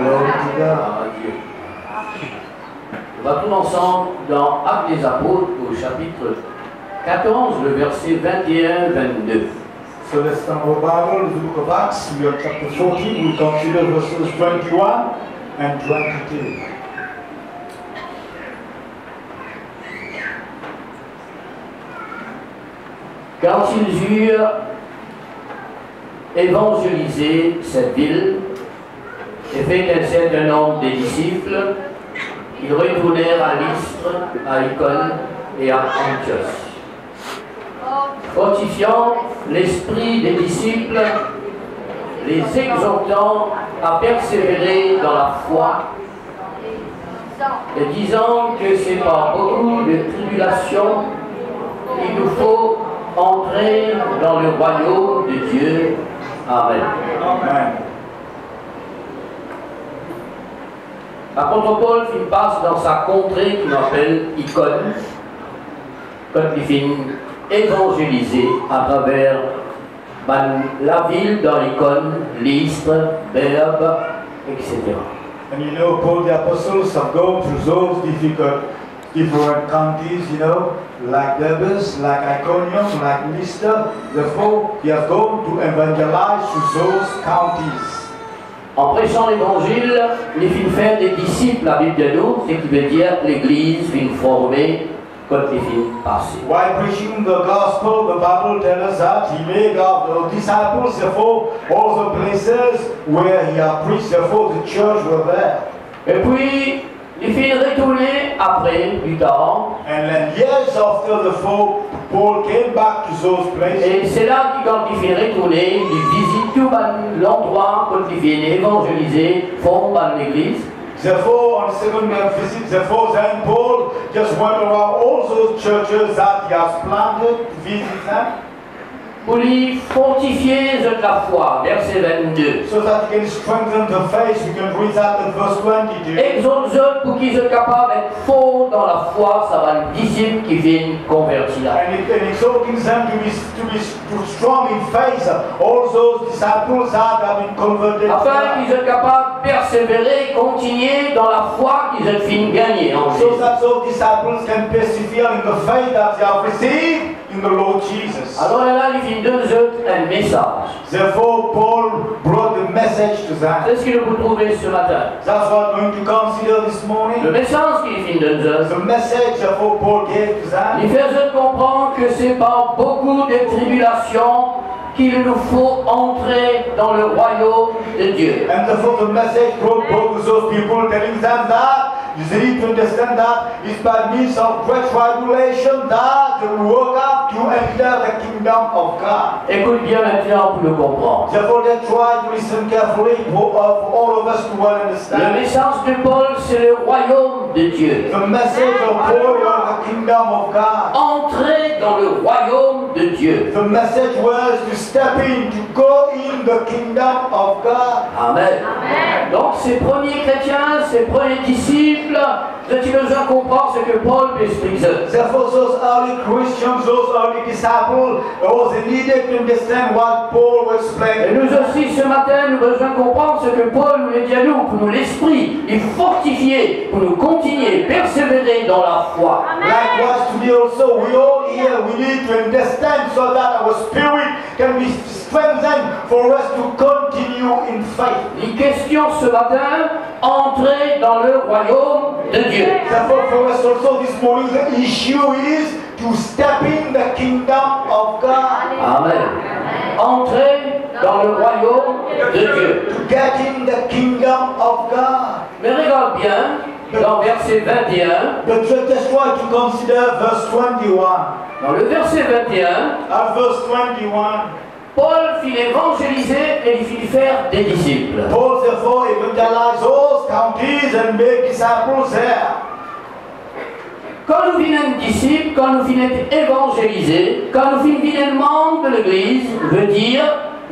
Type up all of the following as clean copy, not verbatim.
Glory to God. Dieu. On va tout ensemble dans Actes des Apôtres au chapitre 14, le verset 21-22. So let's turn our Bible to the book of Acts. We are chapter 14. We consider verses 21 and 22. Quand ils eurent évangélisé cette ville et fait un certain nombre des disciples, ils retournèrent à Lystre, à Icône et à Antioche, fortifiant l'esprit des disciples, les exhortant à persévérer dans la foi et disant que c'est par beaucoup de tribulations qu'il nous faut entrer dans le royaume de Dieu. Amen. Amen. L'apôtre Paul passe dans sa contrée qu'il appelle Icône, quand il finit évangéliser à travers la ville dans l'Icône, Lystre, Berbe, etc. And you know, Paul the Apostle have gone through those different counties, you know, like Debus, like Iconium, like Lystra. Therefore, he has gone to evangelize through those counties. En prêchant l'évangile, il fit faire des disciples, la Bible de nous, ce qui veut dire l'église fit former quand il fit passer. While preaching the gospel, the Bible tells us that he made of the disciples, therefore, all the places where he had preached, therefore the church were there. Et puis, il fit retourner après, plus tard. And then years after the fall, Paul came back to those places. Et c'est là que quand il fit retourner, il visite tout l'endroit, quand il vient évangéliser, forme l'église. Therefore, on the second visit, therefore, then Paul just went around all those churches that he has planted to visit them. Pour lui fortifier la foi, verset 22. So that he can strengthen the faith, we can read that in verse 22. Exhorte pour qu'ils soient capables d'être forts dans la foi, ça va les disciples qui viennent convertir. And exhorting them to be strong in faith, all those disciples that have been converted. Afin qu'ils soient capables de persévérer, continuer dans la foi qu'ils ont fini de gagner en So Jésus. that those disciples can persevere in the faith that they have received in the Lord Jesus. Alors là, il vient deux autres un message. Therefore, Paul brought the message to them. C'est ce que vous trouvez ce matin. That's what we're going to consider this Le morning. message qu'il vient deux autres. The message therefore Paul gave to Il them. fait comprendre que c'est par beaucoup de tribulations qu'il nous faut entrer dans le royaume de Dieu. And therefore the message brought both to those people, telling them that you need to understand that it's by means of great tribulation that they will work out to enter the kingdom of God. Écoute bien maintenant pour le comprendre. Therefore they try to listen carefully for all of us to well Le understand. message de Paul, c'est le royaume de Dieu. The message of Paul was the kingdom of God. Entrer dans le royaume de Dieu. The message was to step in, to go in the kingdom of God. Amen. Donc ces premiers chrétiens, ces premiers disciples, vous avez besoin de comprendre ce que Paul explique. Therefore, those early Christians, those early disciples, they needed to understand what Paul was Et explaining. nous aussi ce matin, nous avons besoin de comprendre ce que Paul nous dit à nous, pour nous l'esprit, et fortifier, pour nous continuer, persévérer dans la foi. Likewise, today also, we all here, we need to understand so that our spirit can be strengthened for us to continue in faith. Les questions ce matin, entrer dans le royaume de Dieu. Therefore, for us also this morning, the issue is to step in the kingdom of God. Amen. Entrer dans le royaume de Dieu. To get in the kingdom of God. Mais regarde bien, dans verset 21, But just try to consider verse 21. dans le verset 21, At verse 21, Paul fit évangéliser et il fit faire des disciples. Paul therefore evangelized those counties and made disciples there. Quand nous venons disciples, quand nous venons évangéliser, quand nous venons membre de l'Église, veut dire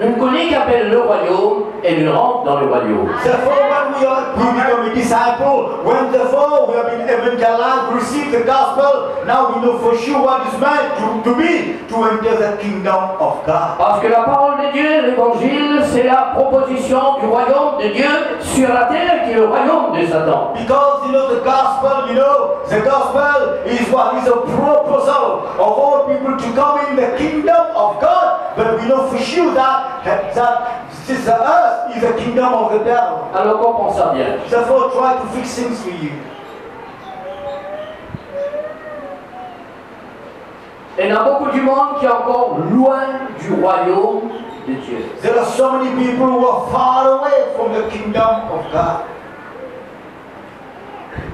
nous connaissons qu'appelle le royaume et nous rentrons dans le royaume. Therefore, when we become a disciple, when therefore we have been evangelized, received the gospel. Now we know for sure what is meant to be to enter the kingdom of God. Parce que la parole de Dieu, l'évangile, c'est la proposition du royaume de Dieu sur la terre qui est le royaume de Satan. Because the gospel, the gospel is what is a proposal of all people to come in the kingdom of God. But we know for sure that this earth is the kingdom of the devil. Alors comprends ça bien. Therefore, try to fix things for you. Et il y a beaucoup du monde qui est encore loin du royaume de Dieu. There are so many people who are far away from the kingdom of God.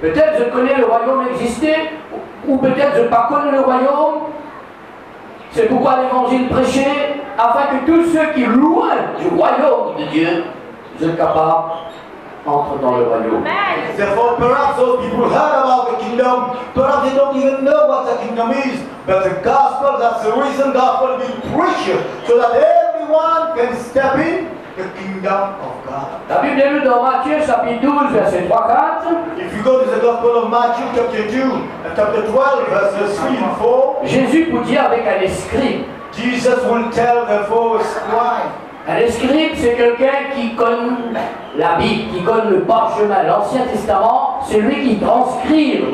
Peut-être je connais le royaume exister, ou peut-être je n'ai pas connu le royaume. C'est pourquoi l'évangile prêché, afin que tous ceux qui loin du royaume de Dieu soient capables d'entrer dans le royaume. Therefore, perhaps those people heard about the kingdom, perhaps they don't even know what the kingdom is. But the gospel, that's the reason gospel is preached, so that everyone can step in the kingdom of God. La Bible est lue dans Matthieu chapitre 12, verset 3-4. If you go to the Gospel of Matthew chapter 2 and chapter 12 verses 3 and 4, Jésus vous dit avec un scribe. Jesus will tell the four scribes. Un scribe, c'est quelqu'un qui connaît la Bible, qui connaît le parchemin, l'Ancien Testament, c'est lui qui transcrit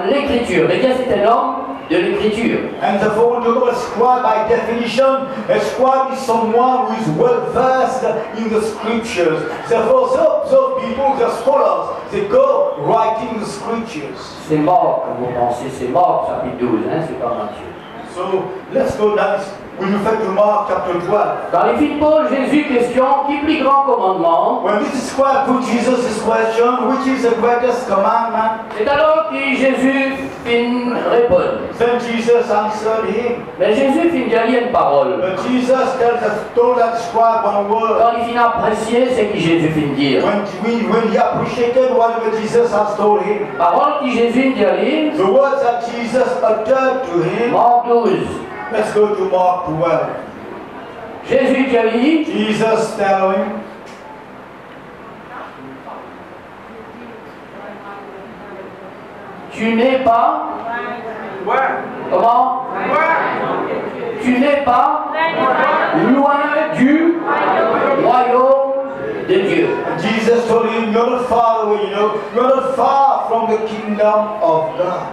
l'écriture. Et bien c'est un homme de l'écriture. And therefore, a scribe by definition, a scribe is someone who is well versed in the scriptures. Therefore, those people, the scholars, they go writing the scriptures. C'est Marc, comme vous pensez, c'est Marc chapitre 12, hein, c'est pas Matthieu. So let's go now. We refer to Mark chapter 12. Dans les filles de Paul, Jésus question, qui plus grand commandement? When this scribe put Jesus this question, which is the greatest commandment? C'est alors que Jésus fin répond. Then Jesus answered him. Mais Jésus fin dire une parole. But Jesus told that scribe one word. Quand il fin apprécier, c'est que Jésus fin dire. When he appreciated whatever Jesus has told him. Parole que Jésus dit. The words that Jesus uttered to him. Marc 12. Let's go to Mark 12. Jésus dit. Jesus telling. Tu n'es pas. Comment? Tu n'es pas loin du royaume de Dieu. Jesus told him, you're not far away, you're not far from the kingdom of God.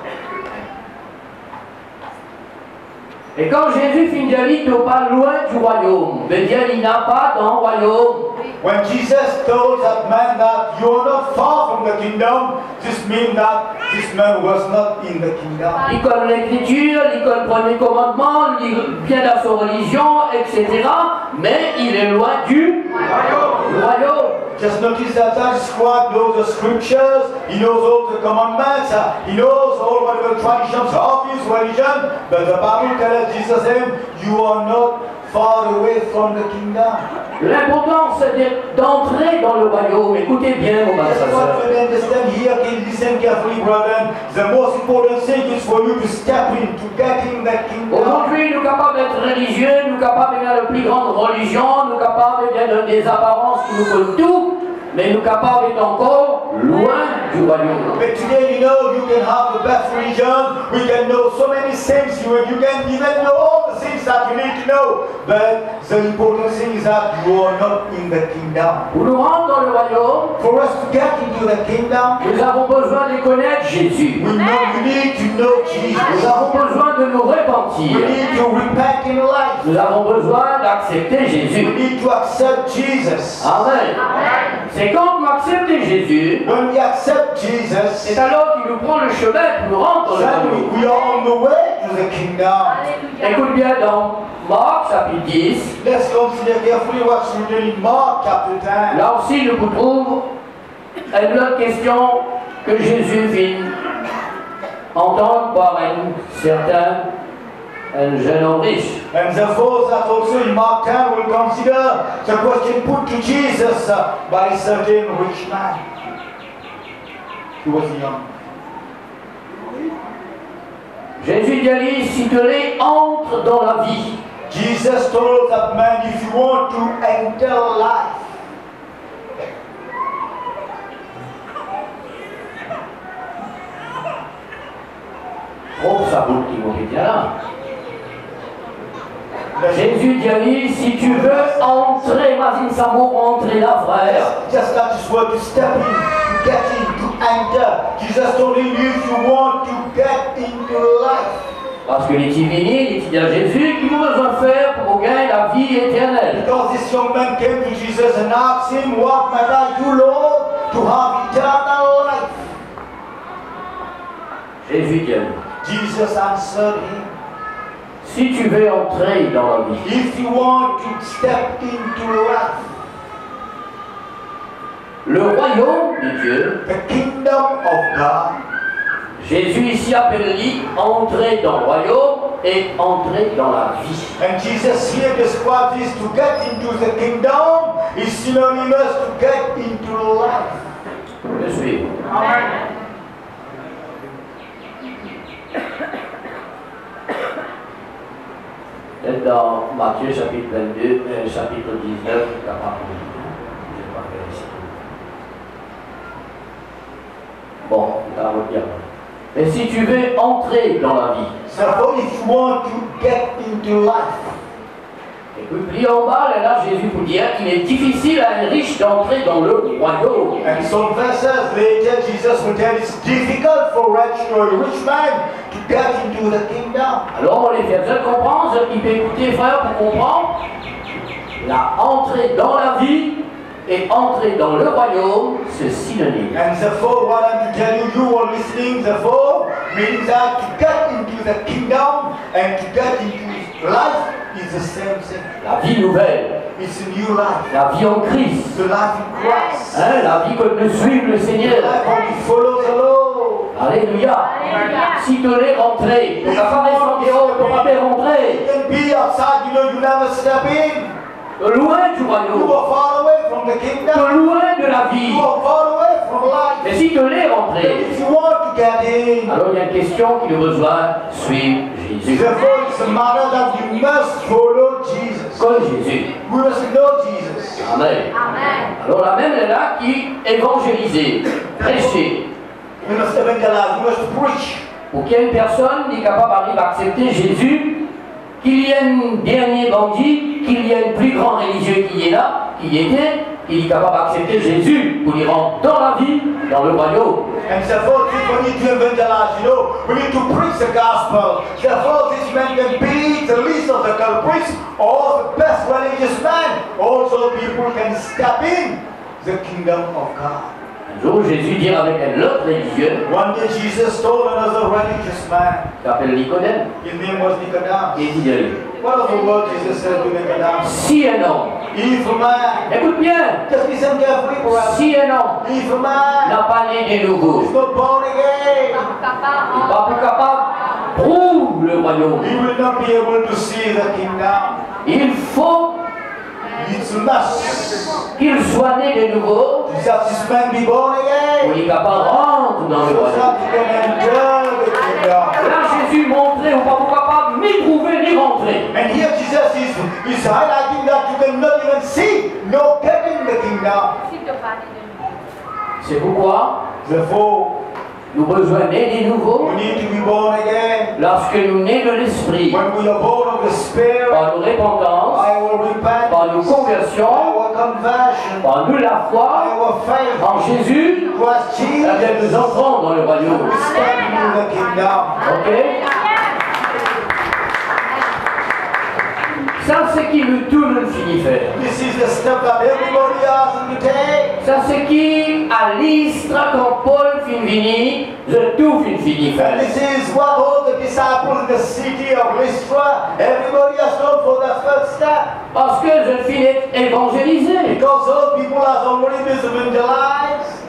Et quand Jésus finit de dire, tu n'es pas loin du royaume, veut dire il n'a pas dans le royaume. When Jesus told that man that you are not far from the kingdom, this means that this man was not in the kingdom. Il connaît l'écriture, il connaît le premier commandement, il vient de sa religion, etc. Mais il est loin du royaume. Just notice that scribe knows the scriptures, he knows all the commandments, he knows all whatever traditions of his religion, but the Bible tells Jesus him, you are not far away from the kingdom. L'important c'est d'entrer dans le royaume. Écoutez bien, mon frère. That's what you understand here, listen carefully, brother. The most important thing is for you to step in, to get in that kingdom. Aujourd'hui, nous sommes capables d'être religieux, nous sommes capables d'être la plus grande religion, nous sommes capables d'être des apparences qui nous collent tout, mais nous sommes capables d'être encore loin du royaume. But today, you can have the best religion, we can know so many things, you can even know all the things that you need to know, but the important thing is that you are not in the kingdom. Pour nous rendre dans le royaume, For us to get into the kingdom, nous avons besoin de connaître Jésus. we need to know Jesus. Nous avons besoin de nous We repentir. need to repent in life. Nous avons besoin d'accepter We Jésus. need to accept Jesus. Amen. C'est quand nous acceptons Jésus, When we accept Jesus, c'est alors qu'il nous prend le chemin pour nous rendre dans le then royaume. we are on the way to the kingdom. Écoute bien dans Marc chapitre 10. Let's consider carefully what's written in Mark chapter 10. Là aussi, nous vous trouvons une autre question que Jésus vient entendre par un certain jeune homme riche. And therefore, that also in Mark 10 we'll consider the question put to Jesus by a certain rich man. He was young. Jésus dit, si tu les entres dans la vie, Jesus told that man, if you want to enter life, bout qui m'ont là. Jésus dit, si tu veux entrer, Mazine Samo, entrer là, frère. Just that is what to step in, to get in, to enter. Jesus told you if you want to get into life. Parce que les divinés, il dit à Jésus, qu'il a besoin de faire pour gagner la vie éternelle. Because this young man came to Jesus and asked him, what might I do, Lord, to have eternal life? Jésus dit, Jesus answered him, si tu veux entrer dans la vie, if you want to step into life, le royaume de Dieu, the kingdom of God, Jésus ici appelle lui entrer dans le royaume et entrer dans la vie. and Jesus here describes this to get into the kingdom is synonymous to get into life. Je suis. Amen. Et dans Matthieu chapitre 22, chapitre 19, bon, on va redire. Mais si tu veux entrer dans la vie, Therefore, if you want to get into life, et puis plus en bas, là, Jésus vous dit qu'il est difficile à un riche d'entrer dans le royaume. and some verses later, Jesus will tell it's difficult for a rich man to get into the kingdom. Alors on les fait bien comprendre, ceux qui peuvent écouter frère pour comprendre, la entrée dans la vie et entrer dans le royaume, c'est synonyme. And therefore, what I'm to tell you, you are listening, therefore, means that to get into the kingdom and to get into life is the same thing. La vie nouvelle, It's a new life. la vie en Christ, The life in Christ. hein, la vie que nous suivons le The Seigneur. life where we follow the Lord. Alléluia. Si tu l'es rentré, tu n'as pas descendu haut, tu n'as pas rentré. You can be outside, you never step in. Loin du You royaume, are far away from the kingdom. loin de la vie. You are far away from life. Mais si tu l'es rentré, If you want to get in, alors il y a une question qui nous besoin suivre Jésus. therefore it's a matter that you must follow Jesus. Comme Jésus. We must know Jesus. Amen. Alors la même est là qui évangélisait, prêchait. We must evangelize, we must preach. Pour qu'il y ait une personne qui est capable d'arriver à accepter Jésus, qu'il y ait un dernier bandit, qu'il y ait un plus grand religieux qui est là, qui était, il est capable d'accepter Jésus pour y rentrer dans la vie, dans le royaume. And therefore, we need to evangelize, we need to preach the gospel. Therefore, this man can be the least of the culprits or the best religious man. Also, people can step in the kingdom of God. Un jour, Jésus dit avec un autre religieux, One day, Jesus told another religious man, qui s'appelle Nicodème, his name was Nicodemus. et il dit de lui, What was the word Jesus said to Nicodemus? si un homme, If a man, écoute bien, just listen carefully, brother. si un homme If a man n'a pas né de nouveau, is not born again, il n'est pas plus capable, prouve le royaume. he will not be able to see the kingdom. Il faut It's a must. qu'il soit né de nouveau That this man be born pour again. qu'il soit capable de rentrer dans le So royaume. that he can enter the kingdom. Là, Jésus montrait, on ne pas capable ni trouver ni rentrer. And here Jesus is highlighting that you cannot even see, no get in the kingdom. C'est pourquoi Therefore, nous avons besoin d'être de nouveau we need to be born again. lorsque nous nés de l'Esprit, When we are born of the Spirit, par nos répentances, by our repentance, par nos by conversions, our conversion, par nous la by foi our faith, en Jésus, Christ eh bien, nous Jesus, entrons dans le royaume. we step into the kingdom. Ok? Ça, c'est qui le tout le finit faire. This is the step that everybody has to take. Ça, c'est qui à l'Istra, quand Paul fin fini, je tout fin fini faire. And this is what all the disciples in the city of Lystra, everybody has done for the first step. Parce que je finis évangéliser. Because those people has already been evangelized.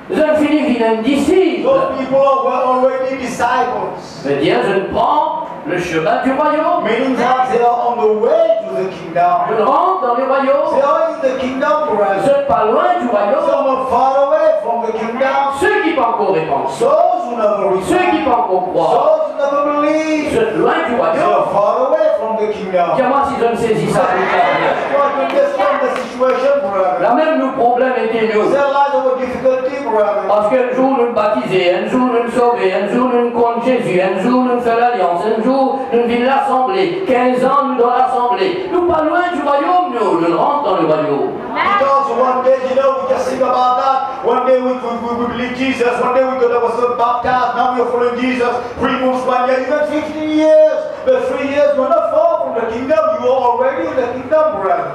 Je finis un disciple. Those people were already disciples. C'est-à-dire, je prends le chemin du royaume. Meaning that they are on the way to the kingdom. Je rentre dans le They royaume. are in the kingdom, Je brother. suis pas loin du royaume. Some are far away from the kingdom. Ceux qui pas encore répandent. Those who never Ceux qui repent. pas encore croient. Those who never Je believe. suis loin du They are royaume. far away from the kingdom. Dis-moi si je me saisis ça plus tard. What to understand the situation, brother? Là même, nos problèmes étaient nous. There lies our difficulty, brother. Parce qu'un jour nous baptiser, un jour nous sauver, un jour nous contre Jésus, un jour nous faire l'alliance, un jour nous vivons l'assemblée, 15 ans nous dans l'assemblée. Nous pas loin du royaume, nous rentrons dans le royaume. Because one day, you know, we just think about that. One day we believe Jesus. One day we got ourselves baptized. Now we are following Jesus. 3 months, 1 year, even 15 years. But 3 years, you're not far from the kingdom. You are already in the kingdom, brother.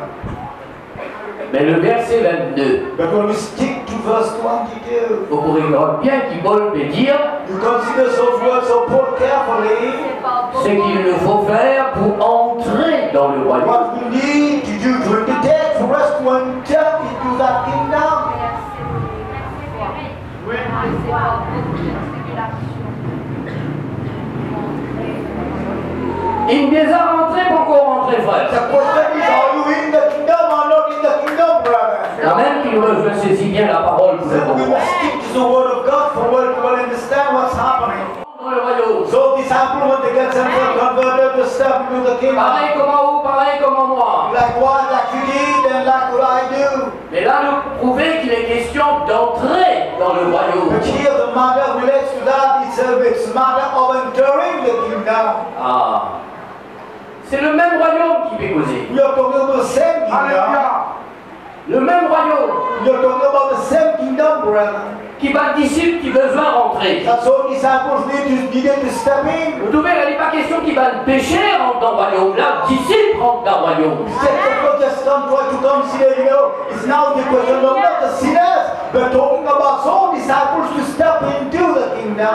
Mais le verset 22, But when we stick to verse 22, vous pourrez voir bien qu'il Paul peut dire you consider those words of Paul carefully. ce qu'il nous faut faire pour entrer dans le royaume. What we need to do to undertake for us to enter into that kingdom. Il les a rentrés pour qu'on rentre, frère. The question is, are you in the kingdom or not in the kingdom, brother? Même qu'il me saisit bien la parole pour le So we comprendre. must stick to the word of God for well to well understand what's happening. Dans le royaume. So disciples, when they get themselves converted, they step into the kingdom. Pareil comme à vous, pareil comme à moi. Like what? Like you did and like what I do. Mais là, nous prouvons qu'il est question d'entrer dans le royaume. But here the matter relates to that. It's a matter of entering the kingdom. Ah. C'est le même royaume qui fait causer. We are talking about the same kingdom. Le même royaume We are talking about the same kingdom, brother. qui va le disciple qui besoin rentrer. That's all disciples needed to step in. Vous trouvez, il n'est pas question qu'il va le péché rentre dans le royaume. Là, le disciple rentre dans le royaume. People just don't try to consider, you know, it's now the question of not the sinners, but talking about some disciples to step into the kingdom.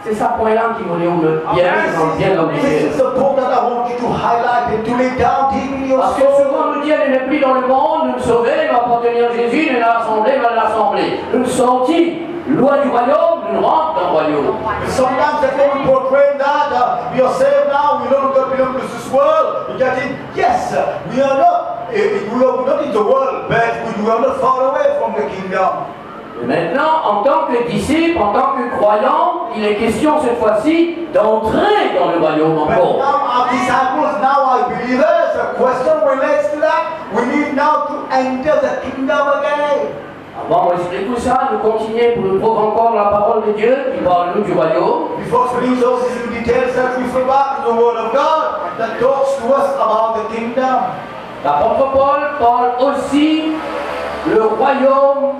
C'est ça point-là qui voulait bien This obligé. is the point that I want you to highlight and to lay down deep in your Parce que soul. souvent nous dit, elle n'est plus dans le monde, nous nous sauver, nous appartenir à Jésus, nous dans l'assemblée, nous dans l'assemblée. Nous sortis, loi du royaume, nous rentrons dans le royaume. Sometimes that's what we portray that we are saved now, we no longer belong to this world. We get in, yes, we are not in the world, but we are not far away from the kingdom. Et maintenant, en tant que disciple, en tant que croyant, il est question cette fois-ci d'entrer dans le royaume But encore. now our disciples, now our believers, the question relates to that. We need now to enter the kingdom again. Avant d'expliquer tout ça, nous continuons pour nous prouver encore la parole de Dieu qui parle nous du royaume. Before explaining those in details, let's refer back to the word of God that talks to us about the kingdom. L'apôtre Paul parle aussi le royaume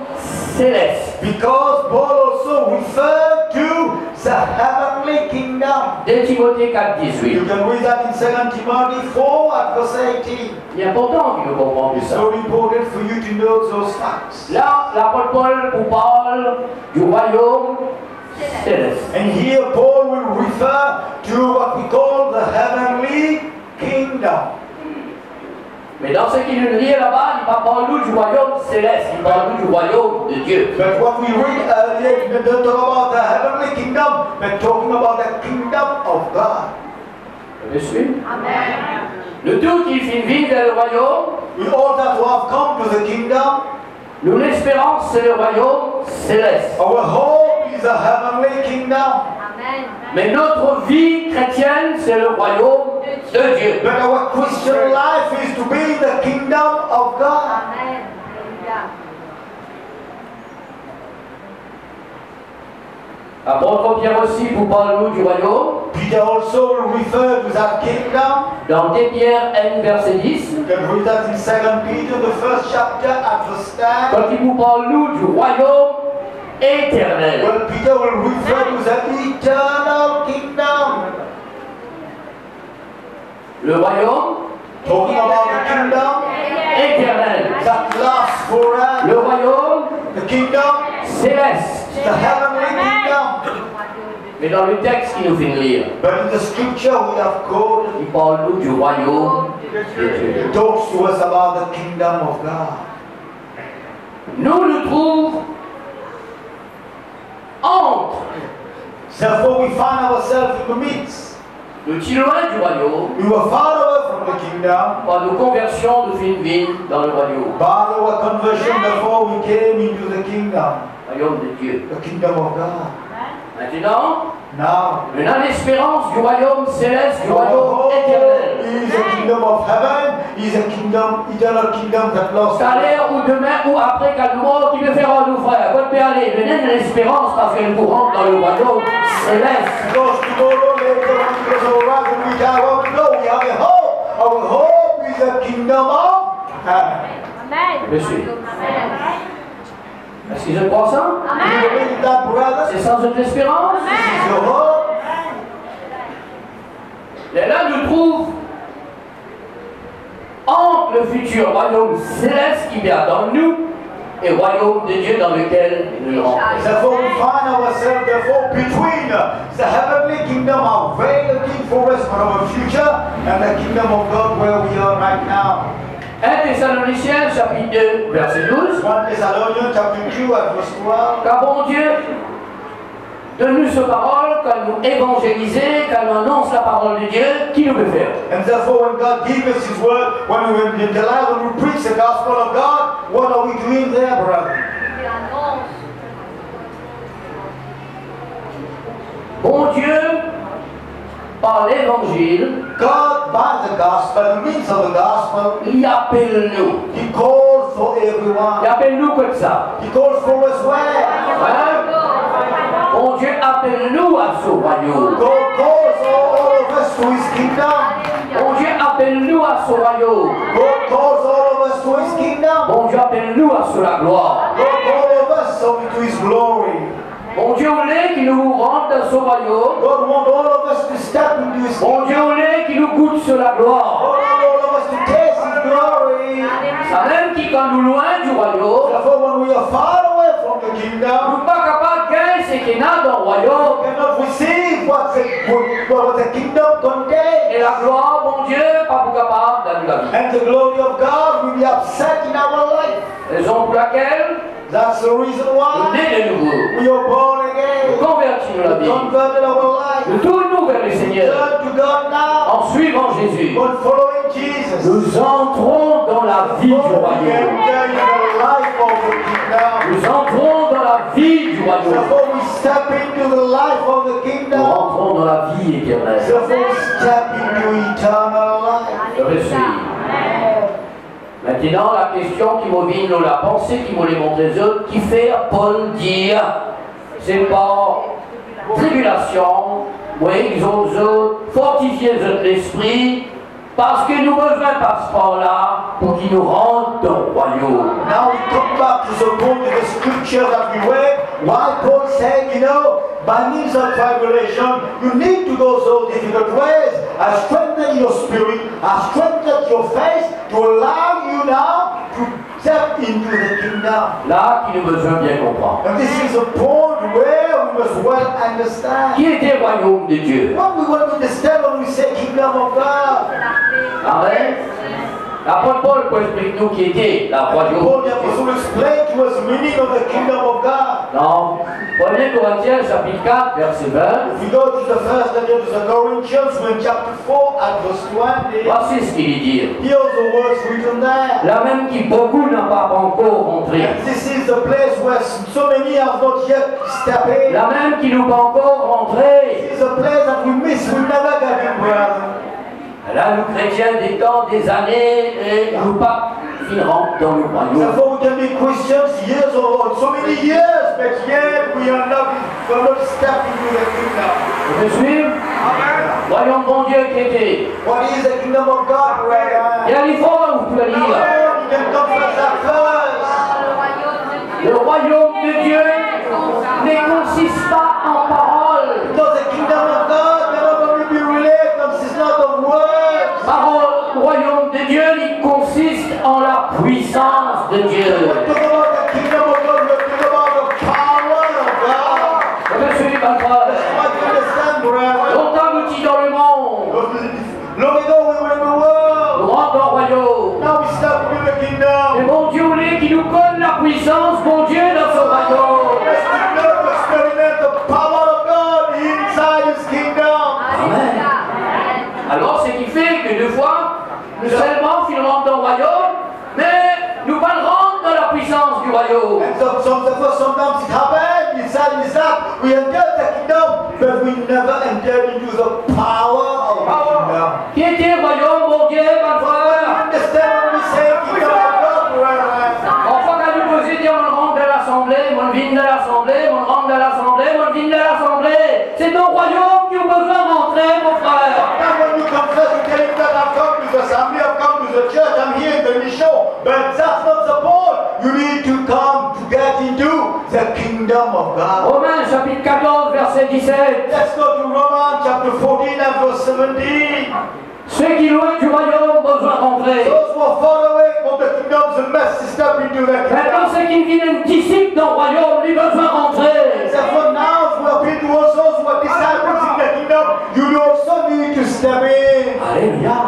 céleste. Because Paul also referred to the heavenly kingdom. De Timothée 4, You 18. can read that in 2 Timothy 4 at verse 18. Il est important que nous comprenions It's ça. so important for you to know those facts. Là, l'apôtre Paul vous parle du royaume céleste. And here Paul will refer to what we call the heavenly kingdom. Mais dans ce qu'il nous lit là-bas, il ne parle pas du royaume céleste, il parle du royaume de Dieu. But what we read earlier, we don't talk about the heavenly kingdom, but talking about the kingdom of God. Vous me suivez? Le tout qui fait vivre vers le royaume, We all that who have come to the kingdom, nous l'espérance, c'est le royaume céleste. our hope is the heavenly kingdom. Mais notre vie chrétienne, c'est le royaume de Dieu. But our Christian life is to be in the kingdom of God. L'apôtre Pierre aussi vous parle du royaume. Peter also referred to that kingdom. Dans 2 Pierre 1, verset 10, You can read that in 2 Peter, the first chapter at verse 10. quand il vous parle du royaume éternel. Well, Peter will refer to the eternal kingdom. Le royaume Talking about the kingdom éternel. that lasts forever. Le royaume The kingdom, céleste. the heavenly kingdom. Mais dans le texte qu'il nous fait lire, But in the scripture we have quoted, il parle du royaume de Dieu. it talks to us about the kingdom of God. Nous trouvons entre Therefore we find ourselves in the midst. le petit loin du royaume. We were far away from the kingdom. Par nos conversions, nous faisons une vie dans le royaume. By our conversion, therefore we came into the kingdom, Royaume de Dieu. the kingdom of God. Maintenant, Now, on a l'espérance du royaume céleste, du our royaume hope éternel. is a kingdom of heaven, is a kingdom, eternal kingdom that lasts Tout à l'heure ou demain ou après qu'à mort qui veut faire en aller, venez de l'espérance parce qu'elle vous rentre dans le royaume céleste. Because tomorrow, later on, because of our life, we die, well, we know we have a hope. Our hope is the kingdom of heaven. Monsieur. Est-ce que je crois ça? You believe that, brother? C'est sans autre espérance? This is your hope. Et là, nous trouve entre le futur royaume céleste qui vient dans nous et le royaume de Dieu dans lequel nous rentrons. Therefore, we find ourselves, therefore, between the heavenly kingdom available for us for our future and the kingdom of God where we are right now. 1 Thessaloniciens chapitre 2 verset 12. 1 Thessalonians chapter 2 at verse 12. Car bon Dieu, donne-nous sa parole, quand nous évangéliser, quand nous annonce la parole de Dieu, qui nous peut faire? And therefore, when God gives us His word, when we in the life, when we preach the gospel of God, what are we doing there, brother? Bon Dieu, par l'évangile, God, by the gospel, the means of the gospel, il appelle nous. He calls for everyone. Il appelle nous comme ça. He calls for us where? Hein? Bon Dieu appelle nous à son royaume. God calls all of us to His kingdom. Bon Dieu appelle nous à son royaume. God calls all of us to His kingdom. Bon Dieu appelle nous à sa gloire. God calls all of us to His glory. Bon Dieu voulait qu'il nous rentre dans son royaume. God wants all of us to step into His Bon kingdom. Dieu voulait qu'il nous goûte sur la gloire. God wants all of us to taste His glory. Ça même qui quand nous loin du royaume, Therefore, when we are far away from the nous kingdom, ne sommes pas capables de gagner ce qu'il y a dans le we royaume. cannot receive what the kingdom contains. Et la gloire, bon Dieu, pas pour capable dans la vie. And the glory of God will be upset in our life. Raison pour laquelle That's the reason nous why nés de nouveau, we are born nous again. convertissons la We vie, converted our life. nous tournons vers le Seigneur Turn to God now. en suivant Jésus. But following Jesus. Nous entrons dans la vie du We royaume. enter in the life of the kingdom. Nous entrons dans la vie du royaume. Therefore, we step into the life of the Nous kingdom. rentrons dans la vie éternelle. Therefore, we step into eternal life. Je me suis. Maintenant, la question qui me vient, la pensée qui me les montre les autres, qui fait Paul dire, c'est par tribulation, oui, ils ont fortifié l'esprit, parce que nous besoin par ce là pour qu'ils nous rendent dans le royaume. Now we come back to the point of the scripture that we read. Why Paul said, you know, by means of tribulation, you need to go those difficult ways. I strengthen your spirit, I strengthen your faith to allow you now to step into the kingdom. Là, qui nous besoin bien comprendre. And this is a point where we must well understand. Qui était le royaume de Dieu? What we want to understand when we say kingdom of God. Amen. L'apôtre Paul peut expliquer nous qui était la royaume. Paul the apostle explained to us the meaning of the kingdom of God. Dans 1 Corinthiens chapitre 4 verset 20, If we go to the first letter to the Corinthians, we're in chapter 4 at verse 20. voici ce qu'il dit. Here's the words written there. Là même qui beaucoup n'ont pas encore rentré. And this is the place where so many have not yet stepped in. Là même qui n'ont pas encore rentré. This is a place that we miss, we never got in, brother. Là, nous chrétiens des temps, des années, et nous pas finirons dans le royaume. Therefore, we can be Christians years or so many years, but yet we are not stepping into the kingdom. Vous me suivez? Amen. Voyons bon Dieu qui était. What is the kingdom of God, brother? Il y a des fois où vous pouvez lire. You can confess that first. Le royaume de Dieu ne consiste pas en paroles. Because the kingdom of God cannot only be related, consist not of words. Le royaume de Dieu, il consiste en la puissance de Dieu. Talk about the kingdom of God, we talk about the power of God. Monsieur ma frère, What you understand, brother? longtemps nous dit dans le monde, Long ago we were in the nous world. rentrons au royaume. Now we step into the Et kingdom. mon Dieu voulait qu'il nous donne la puissance, mon Dieu, dans son royaume. Let's experiment the power of God inside His kingdom. Amen. Alors, ce qui fait que deux fois, nous seulement finalement dans le royaume, mais nous pas rentrons dans la puissance du royaume. And sometimes it happens inside that we enter the kingdom, but we never enter into the power of the kingdom. Qui était le royaume, mon Dieu, ma frère? Understand when we say kingdom of God, brother? Enfin, quand nous posons, on rentre dans l'assemblée, on vient dans l'assemblée. to come to get into the kingdom of God. Romains chapitre 14, verset 17. Let's go to Romans chapter 14 and verse 17. Ceux qui loin du royaume ont besoin d'entrer. Those who are far away from the kingdom, they must step into the Maintenant, kingdom. ceux qui viennent disciples dans le royaume, ils ont besoin d'entrer. Therefore now, we are people also who are disciples in the kingdom. You also need to step in. Alléluia.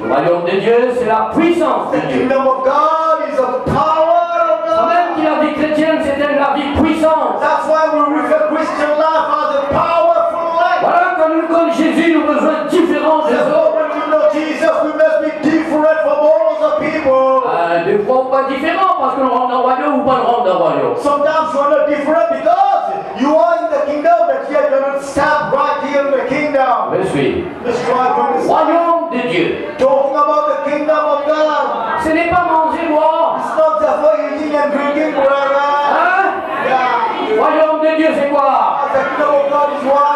Le royaume de Dieu, c'est la puissance de The Dieu. kingdom of God is the power of Quand God. même que la vie chrétienne, c'était la vie puissante. That's why we refer Christian life as a powerful life. Voilà, quand nous connaissons Jésus, nous avons besoin différents des Therefore, autres. when we know Jesus, we must be different from all other people. Des fois, pas différents, parce que nous rentrons dans le royaume ou pas nous rentrons dans le royaume. Sometimes you are not different because you are in the kingdom, but yet you don't step right here in the kingdom. Je suis. Let's try to understand. Royaume de Dieu. Talking about the kingdom of God. Ce n'est pas manger, boire. It's not therefore eating and drinking, brother. Hein? Yeah. Royaume de Dieu, c'est quoi? The kingdom of God is what?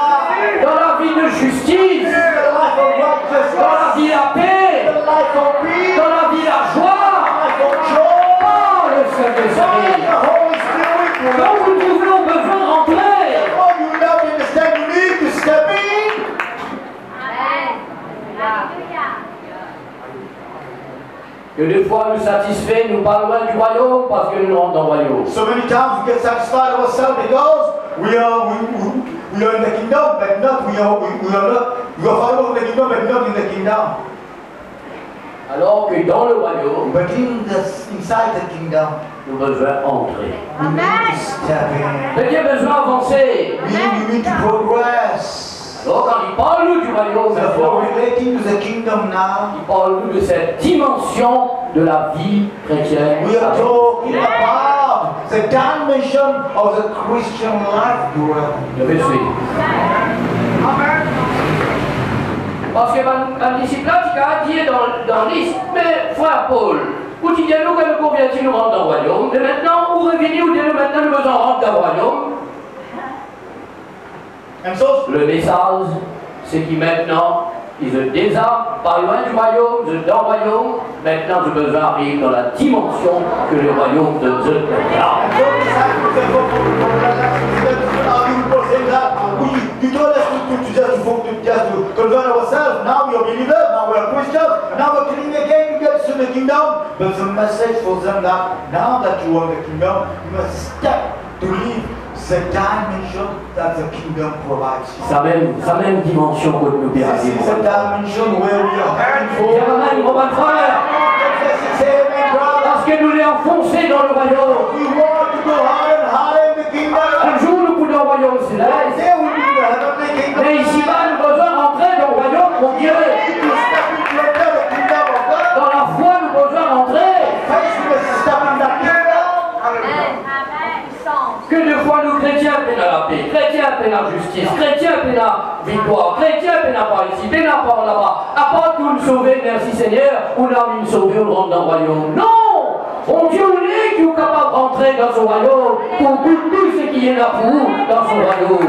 Dans la vie de justice, The life of dans la righteousness. vie la paix, The life of peace. dans la vie la The joie. life of joy. Oh, le By Saint-Esprit. the Holy Spirit. Donc nous trouvons besoin de rentrer. Therefore, you now understand you need to step in. Que des fois nous satisfait, nous pas loin du royaume parce que nous rentrons dans le royaume. So many times we get satisfied ourselves because we are in the kingdom, but not we are following the kingdom, but not in the kingdom. Alors que dans le royaume, But inside the kingdom, nous avons besoin d'entrer. we need to step in. Mais il y a besoin d'avancer. We need to progress. Alors quand il parle du royaume, Therefore, maintenant, relating to the kingdom now, il parle de cette dimension de la vie chrétienne. we are talking about the dimension of the Christian life, brother. Je vais suivre. Parce que un disciple qui a dit dans liste, mais frère Paul, où tu dis nous que nous convient-il nous rendre dans le royaume, et maintenant, où revenez ou nous maintenant nous besoin rentrer dans le royaume. And so, Le message, c'est qu'il maintenant, ils se désarment, pas loin du royaume, ils sont dans le royaume, maintenant je besoin d'arriver dans la dimension que le royaume de Dieu est là. You told us to convert ourselves. Now we are believers, now we are Christians, now we're coming again to get to the kingdom. But the message for them that now that you are in the kingdom, you must step to live the dimension that the kingdom provides. Sa même dimension que nous This perdons. is the dimension where we are heading for. Amen, mon bon frère, parce que nous l'avons enfoncé dans le royaume. We want to go higher and higher in the kingdom. Un jour, nous pouvons au royaume céleste. There will be the heavenly kingdom. Mais ici-bas, nous avons besoin d'entrer dans le royaume, mon Dieu. To step into the kingdom of God. Dans la foi, nous avons besoin d'entrer. First, we must step in the kingdom. Que des fois, nous, chrétiens, peine à la paix, chrétiens, peine à la justice, chrétiens, peine à la victoire, chrétiens, peine à par ici, peine à par là-bas. À part tout nous sauver, merci Seigneur, on a mis nous sauver, on rentre dans le royaume. Non! On Dieu est qui est capable d'entrer dans son royaume pour tout ce qui est là pour nous dans son royaume.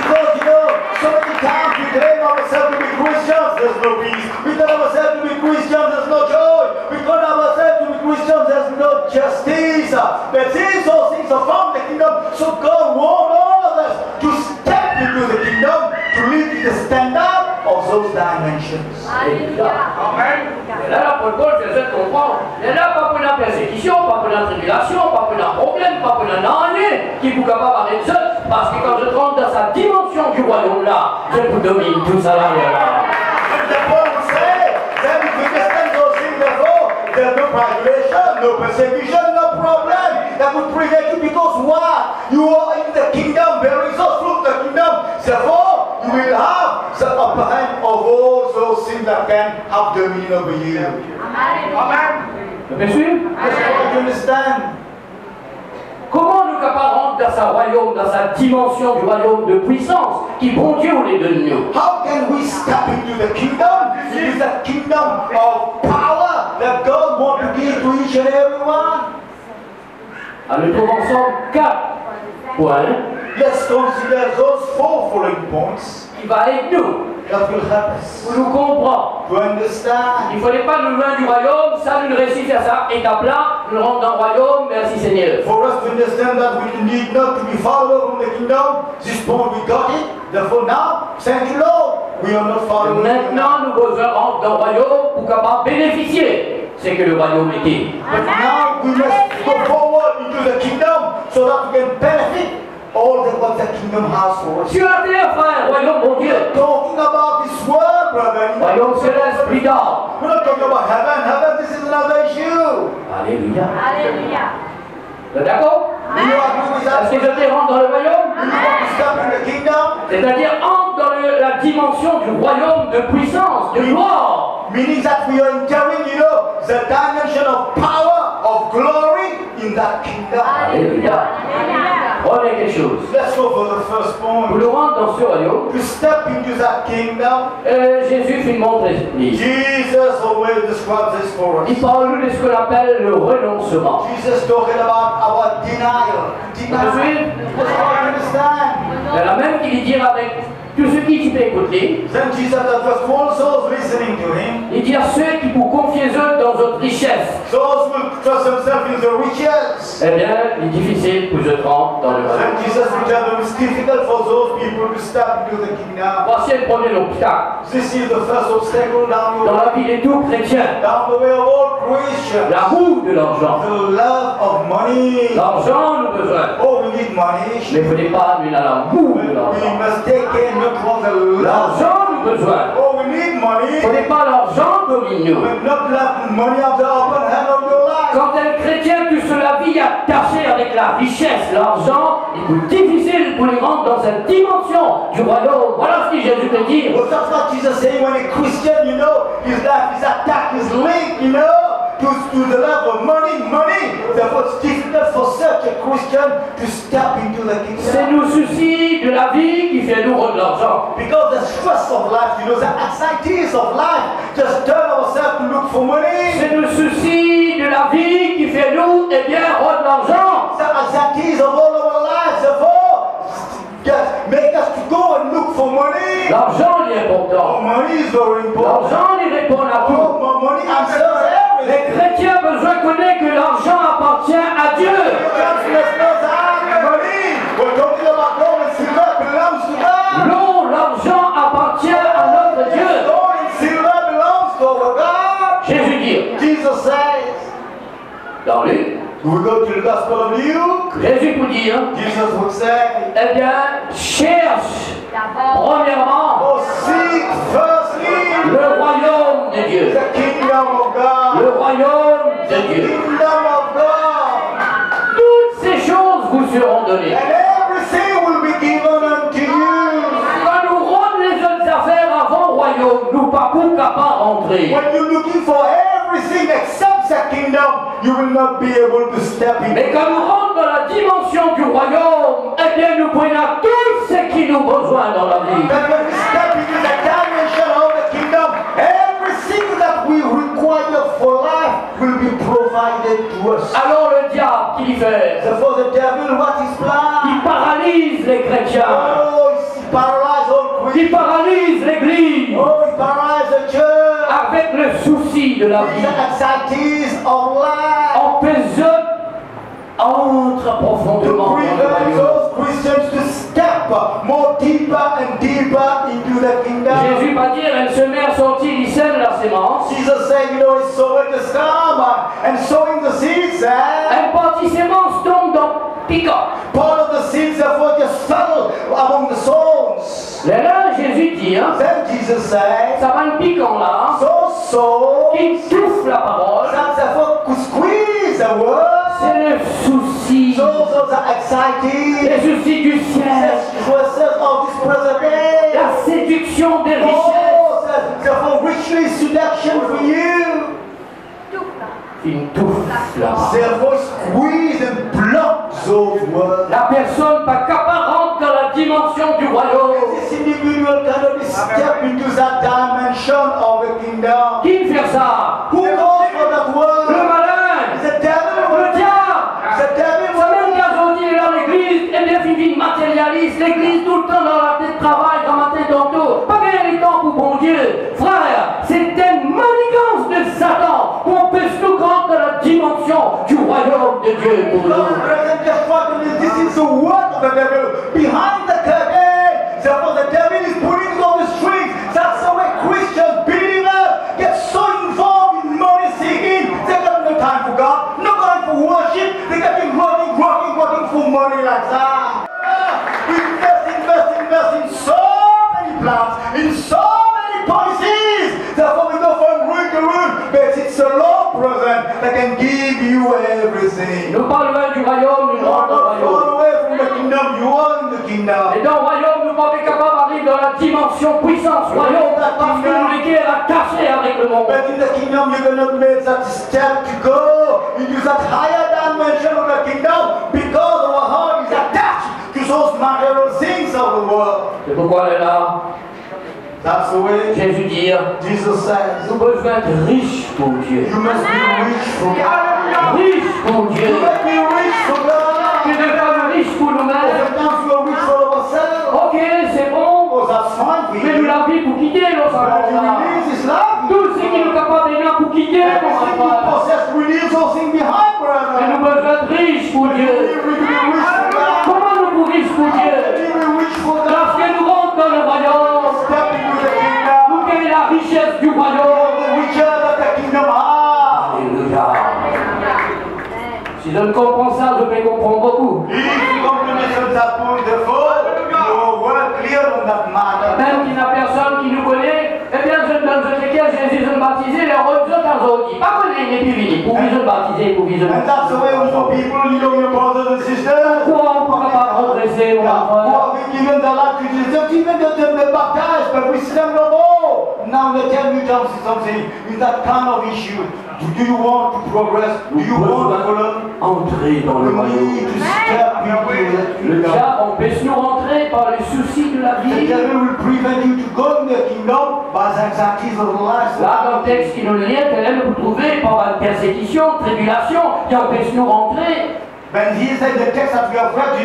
Because you know, so many times we claim ourselves to be Christians, there's no peace. We claim ourselves to be Christians, there's no joy. We claim ourselves to be Christians, there's no justice. But these all things are from the kingdom. So God wants all of us to step into the kingdom, to live in the standard of those dimensions. Amen. Et là, Paul faisait comprendre. Et là, pas pour la persécution, pas pour la tribulation, pas pour un problème, pas pour un année qui vous capable d'arrêter ça. Parce que quand je rentre dans sa dimension du royaume là, je vous domine tout ça là. And the Paul will say, then if we understand those things, therefore, there's no tribulation, no persecution, no problem that would prevent you because what? You are in the kingdom, bearing the fruit of the kingdom. Therefore, you will have the upper hand of all those things that can have dominion over you. Amen. Vous me suivez? That's what you understand. Comment nous capables de rentrer dans sa royaume, dans sa dimension du royaume de puissance qui bon Dieu vous les donne nous? How can we step into the kingdom? It is a kingdom of power that God wants to give to each and every one. Alors nous trouvons ensemble 4 points Let's consider those four following points qui va avec nous, that will help us pour nous comprendre. to understand. Il ne fallait pas nous loin du royaume, ça nous réussit à ça, étape là, nous rentrons dans le royaume, merci Seigneur. For us to understand that we need not to be far away from the kingdom, this point we got it. Therefore now, thank you Lord, we are not far away. Maintenant, nous besoin rentrer dans le royaume pour capable bénéficier ce que le royaume était. But now we must go forward into the kingdom so that we can benefit all that what the kingdom has for us. Sur la terre, frère, royaume mon Dieu. Talking about this world, brother. Royaume céleste, plus tard. We're not talking about heaven. Heaven, this is another issue. Alléluia. Alléluia. Vous êtes d'accord? Do you agree with Est-ce that? que je te rentre dans le royaume? Do you want to step in the kingdom? C'est-à-dire entre dans la dimension du royaume de puissance, de gloire. Meaning that we are entering, the dimension of power, of glory in that kingdom. Alléluia. Prenez quelque chose. Let's go for the first Pour point. nous rendre dans ce royaume, To step into that kingdom, Jésus fait une montre esprit. Jesus always describes this for us. Il parle de ce qu'on appelle le renoncement. Jesus talking about our denial. Denial. That's how I understand. C'est la même qu'il dit avec tous ceux qui t'ont écouté. Then Jesus that was also listening to him. Il dit à ceux qui vous confiez eux dans votre richesse. Those who trust themselves in the riches. Eh bien, il est difficile pour eux de rentrer dans le Then royaume. Jesus will tell them it's difficult for those people to step into the kingdom. Voici le premier obstacle. This is the first obstacle down the Dans la way. vie de tout chrétien, Down the way of all Christians. l'amour de l'argent. The love of money. L'argent, nous avons besoin. Oh, we need money. Mais il ne faut pas amener à l'amour de We l'argent. must take care not of the love. L'argent, nous avons besoin. Oh, we need Il money. ne faut pas l'argent domine nous. But not let money of the open hand of your life. Quand un chrétien touche la vie attaché avec la richesse, l'argent, il est plus difficile pour lui rentrer dans cette dimension du royaume. Voilà ce que Jésus veut dire. Well, that's what Jesus saying when a Christian, his life is attacked, is linked, to the love of money. Therefore, it's difficult for such a Christian to step into the C'est kingdom. nos soucis de la vie qui fait nous rendre l'argent. Because the stress of life, the anxieties of life, just turn ourselves to look for money. C'est nos soucis de la vie qui fait nous, eh bien, rendre l'argent. The anxieties of all our lives, therefore, just make us to go and look for money. L'argent est Oh, important. money is very important. L'argent il répond à tout. Oh, money answers everything. Les chrétiens ont besoin de connaître que l'argent appartient à Dieu. Christians must know that money, we're talking about gold and silver, belongs to God. Non, l'argent appartient à notre Dieu. Gold and silver belongs to our God. Jésus dit, Jesus says, dans Luc, we go to the Gospel of Luke. Jésus peut dire, Jesus would say, eh bien, cherche premièrement oh, seek firstly le royaume de Dieu. the kingdom of Le God. royaume de The Dieu. kingdom of God. Toutes ces choses vous seront données. And everything will be given unto you. Quand nous rendons les autres affaires avant le royaume, nous ne pas capables rentrer. When you're looking for everything except the kingdom, you will not be able to step in. Mais quand nous rentrons dans la dimension du royaume, eh bien nous prenons tout ce qui nous besoin dans la vie. But when we step into the dimension of the kingdom, everything that we require for life will be provided to us. Alors le diable, qu'il y fait? Therefore, the devil, what is plan? Il paralyse les chrétiens. Oh, he paralyzed all Il Christians. paralyse l'église Oh, he paralyzed the church. avec le souci de la With vie. the anxieties of life. En pesant, entre To profondément dans le prevent royaume. those Christians to step more deeper and deeper into the kingdom. Jésus va dire, elle se met à sortir du sein de la sémence. Jesus said, he's sowing the storm and sowing the seeds. Un partie sémence tombe dans piquant. Part of the seeds, therefore, just fell among the souls. Et là, Jésus dit, hein, Then Jesus said, ça va un piquant là, so qui souffle la parole. that therefore could squeeze the word. C'est le souci, Those are the anxieties, les soucis du ciel, stresses of this present day. la séduction des richesses. Oh, therefore richly seduction for you. Il touffle la parole. Therefore squeeze and block those words. La personne pas capable de rentrer dans la dimension du royaume. This individual cannot step into that dimension of the kingdom. Qui fait ça? Who goes for that Le word? malin, The devil. le diable. The devil. Ça même qu'à sortir dans l'église, et bien fini matérialiste. L'église tout le temps dans la tête travail, dans ma tête dans tout. Dieu pour nous. This is the work of the devil behind the curtain. Therefore, the devil is pulling on the strings. That's the way Christians, believers, get so involved in money seeking. They got no time for God, no time for worship. They got been running for money like that. We invest in so many plans, in so many policies. Therefore, we go from room to room. But it's the Lord present that can give you everything. Nous pas loin du royaume, nous sommes dans le royaume. Et dans le royaume, nous sommes capables d'arriver dans la dimension puissance royaume parce que nous l'étions attachés avec le monde. But in the kingdom, you're going to make that step to go into that higher dimension of the kingdom because our heart is attached to those material things of the world. C'est pourquoi elle est là. That's the way Jésus dit, Jesus says. nous devons être riches pour Dieu. You must be rich for God. Riches pour Dieu. You must be rich for God. Tu devons être riche pour nous-mêmes. Sometimes you are rich for ourselves. Ok, c'est bon. Oh, that's fine for Mais nous you. la vie pour quitter nos But you enfants. release His love. Tout ce qui nous est capable de pour quitter nos Everything you enfants. possess, release those things behind, Mais brother. nous devons être riches pour Dieu. You will be rich for God. Comment nous pour riches pour Dieu? You will be rich for God. Parce que nous rentrons dans le royaume. Step into the kingdom. Nous quelle est la richesse du royaume? The riches that the kingdom has. Alléluia. Si je ne comprends ça, je vais comprendre beaucoup. If you come to listen to that point, therefore, you are well clear on that matter. Même qu'il n'y a personne qui nous connaît, eh bien je donne ce que Jésus je baptisé, les autres autres. Pas qu'on est plus vite, pour vous baptiser, pour vous And that's the way for people, your brothers and sisters. Pourquoi on ne peut pas progresser, mon Who enfant? have given their life to Jesus, even though they've been baptized, but we still don't know. Now they tell you something in that kind of issue. Do you want to progress? Do you want to follow? Entrer dans le You royaume. need to step into the Le kingdom. diable empêche nous rentrer par les soucis de la The vie. devil will prevent you to go in the kingdom by the anxieties of life. Là, dans le texte qui nous lie, qu'elle vous trouvez par la persécution, tribulation, qui empêche nous rentrer. When he said the text that we have read,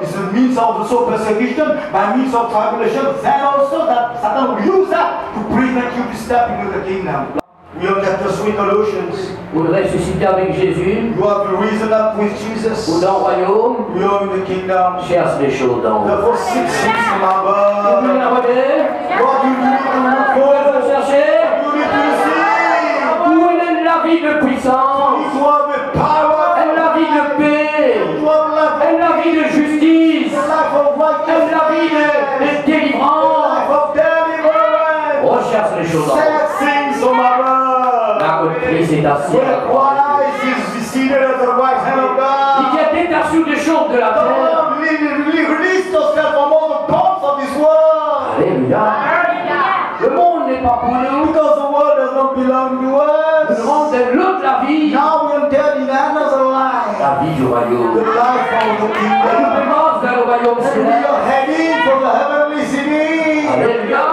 is a means of also persecution, by means of tribulation, then also that Satan will use that to prevent you to step into the kingdom. We are chapter 3 Colossians. Vous le ressuscitez avec Jésus, You have risen up with ou Jesus. dans le royaume, We are in the kingdom. cherche les choses d'en haut. Therefore, seek things from Vous voulez la above. regarder? What you need to look Vous voulez for, le chercher? you need to see. Où est la vie de puissance? You have the power. Elle la vie de paix? You have life. Elle la vie de justice? The life of Elle la vie righteousness. de délivrance? Life of deliverance. Recherche les choses d'en haut. Set things from above. Là, que Christ est assis. Where Christ is seated at the right hand of Il God. y a détaché des choses de la terre. Come on, release yourself from all the bonds of this world. Alléluia. Le monde n'est pas pour nous. Because the world does not belong to Nous us. devons de l'autre la vie. Now we enter in another life. La vie du royaume. The life of the Elle nous kingdom. commence vers le royaume And we céleste. are heading for the heavenly city. Alléluia.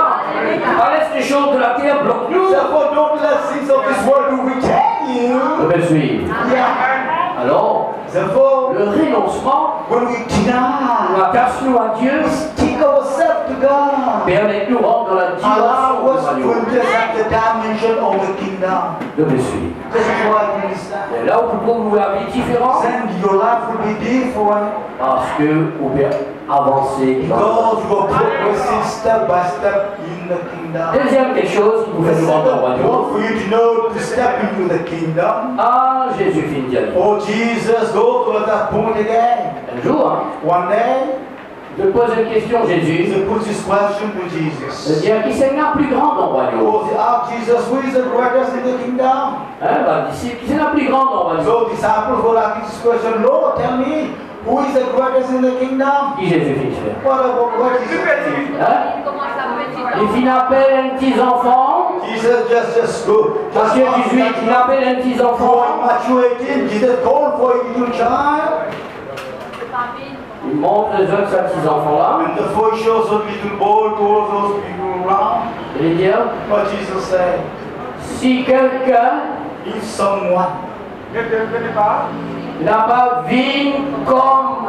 Pas laisse les choses de la terre bloquent nous. Therefore, don't let things of this world to retain you. Je me suis. Yeah. Alors, Therefore, le renoncement, when we deny, attache-nous à Dieu, we stick ourselves to God. permet-nous rentrer dans la dimension Allow us du to royaume. enter the dimension of the kingdom. Je me suis. This is why we understand. Et là où vous trouvez la vie différente, Then your life will be different parce que vous pouvez avancer dans le royaume. because you are progressing step by step in the kingdom. Deuxième quelque chose qui vous The fait nous rentrer second dans le point royaume. for you to know to step into the kingdom. Ah, Jésus finit d'y aller. Oh, Jesus, go to that point again. Un jour, hein, One day, je pose une question à Jésus. he puts this question to Je Jesus. dis, qui c'est le plus grand dans le royaume? Oh, they ask Jesus, who is the greatest in the kingdom? Hein, bah, disciple, qui c'est le plus grand dans le royaume? So disciples will ask this question, Lord, tell me, who is the greatest in the kingdom? Qui Jésus finit de faire? What is it? Hein? Il finit appelle un petit enfant. Jesus just go. Matthieu 18, il appelle un petit enfant. For Matthew 18, Jesus called for a little child. Il montre les autres à petits enfants-là. And the voice shows a little boy to all those people around. Il dit, What Jesus said, si quelqu'un if someone n'a pas vu comme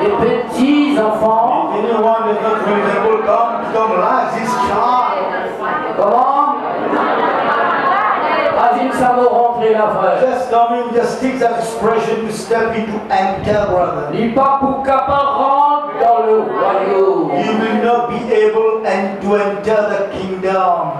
les petits enfants, if anyone is not reasonable, come like this child. comment? Azim Samo rentre rentrer là, frère. Just come in, just take that expression to step into enter, brother. Dis pas pour capable rentre dans le royaume. You will not be able to enter the kingdom.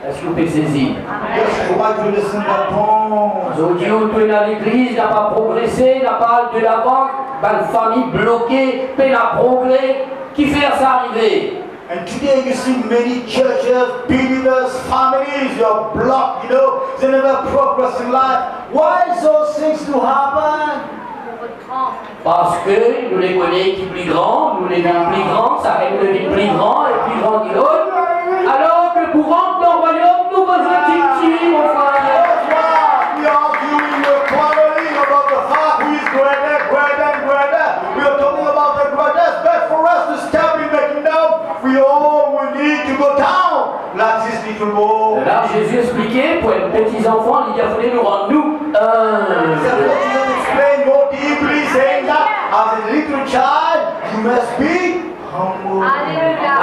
Est-ce que vous pouvez saisir? Just try to listen to the point. Aujourd'hui, où tu es dans l'église, n'a pas progressé, n'a pas de l'avant, une famille bloquée, peine à progrès, qui fait ça arriver? And today you see many churches, believers, families, you're blocked, you know, they never progress in life. Why is those things to happen? Parce que nous les connaissons qui plus grands, nous les vivons plus grands, ça fait nous les vivons plus grands et plus grands que l'autre. Alors que pour rentrer dans le royaume, nous besoin de petits, mon frère. We are arguing, we're quarreling about the fact who is greater, greater, and greater. We are talking about the greatest, but for us to step in the kingdom, we all will need to go down like this little boy. Là, Jésus expliquait pour les petits enfants, il a fallu nous rendre nous Jesus explained more deeply, saying that as a little child, you must be humble.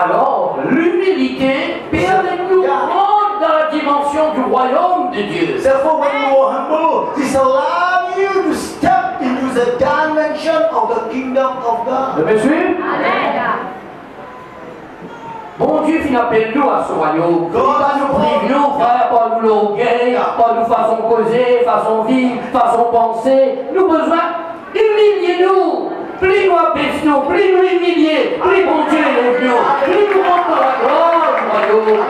Alors, l'humilité permet de nous rendre dans la dimension du royaume de Dieu. Therefore, when you are humble, this allows you to step into the dimension of the kingdom of God. Vous me suivez? Bon Dieu finit appelle nous à ce royaume. Pas nous prive nous, frère, pas nous l'orgueil, pas nous façon causer, façon vivre, façon penser. Nous besoin humilier nous. Plus nous abaisse nous, plus nous humilier, plus bon Dieu élève nous, plus nous montre dans la gloire du royaume.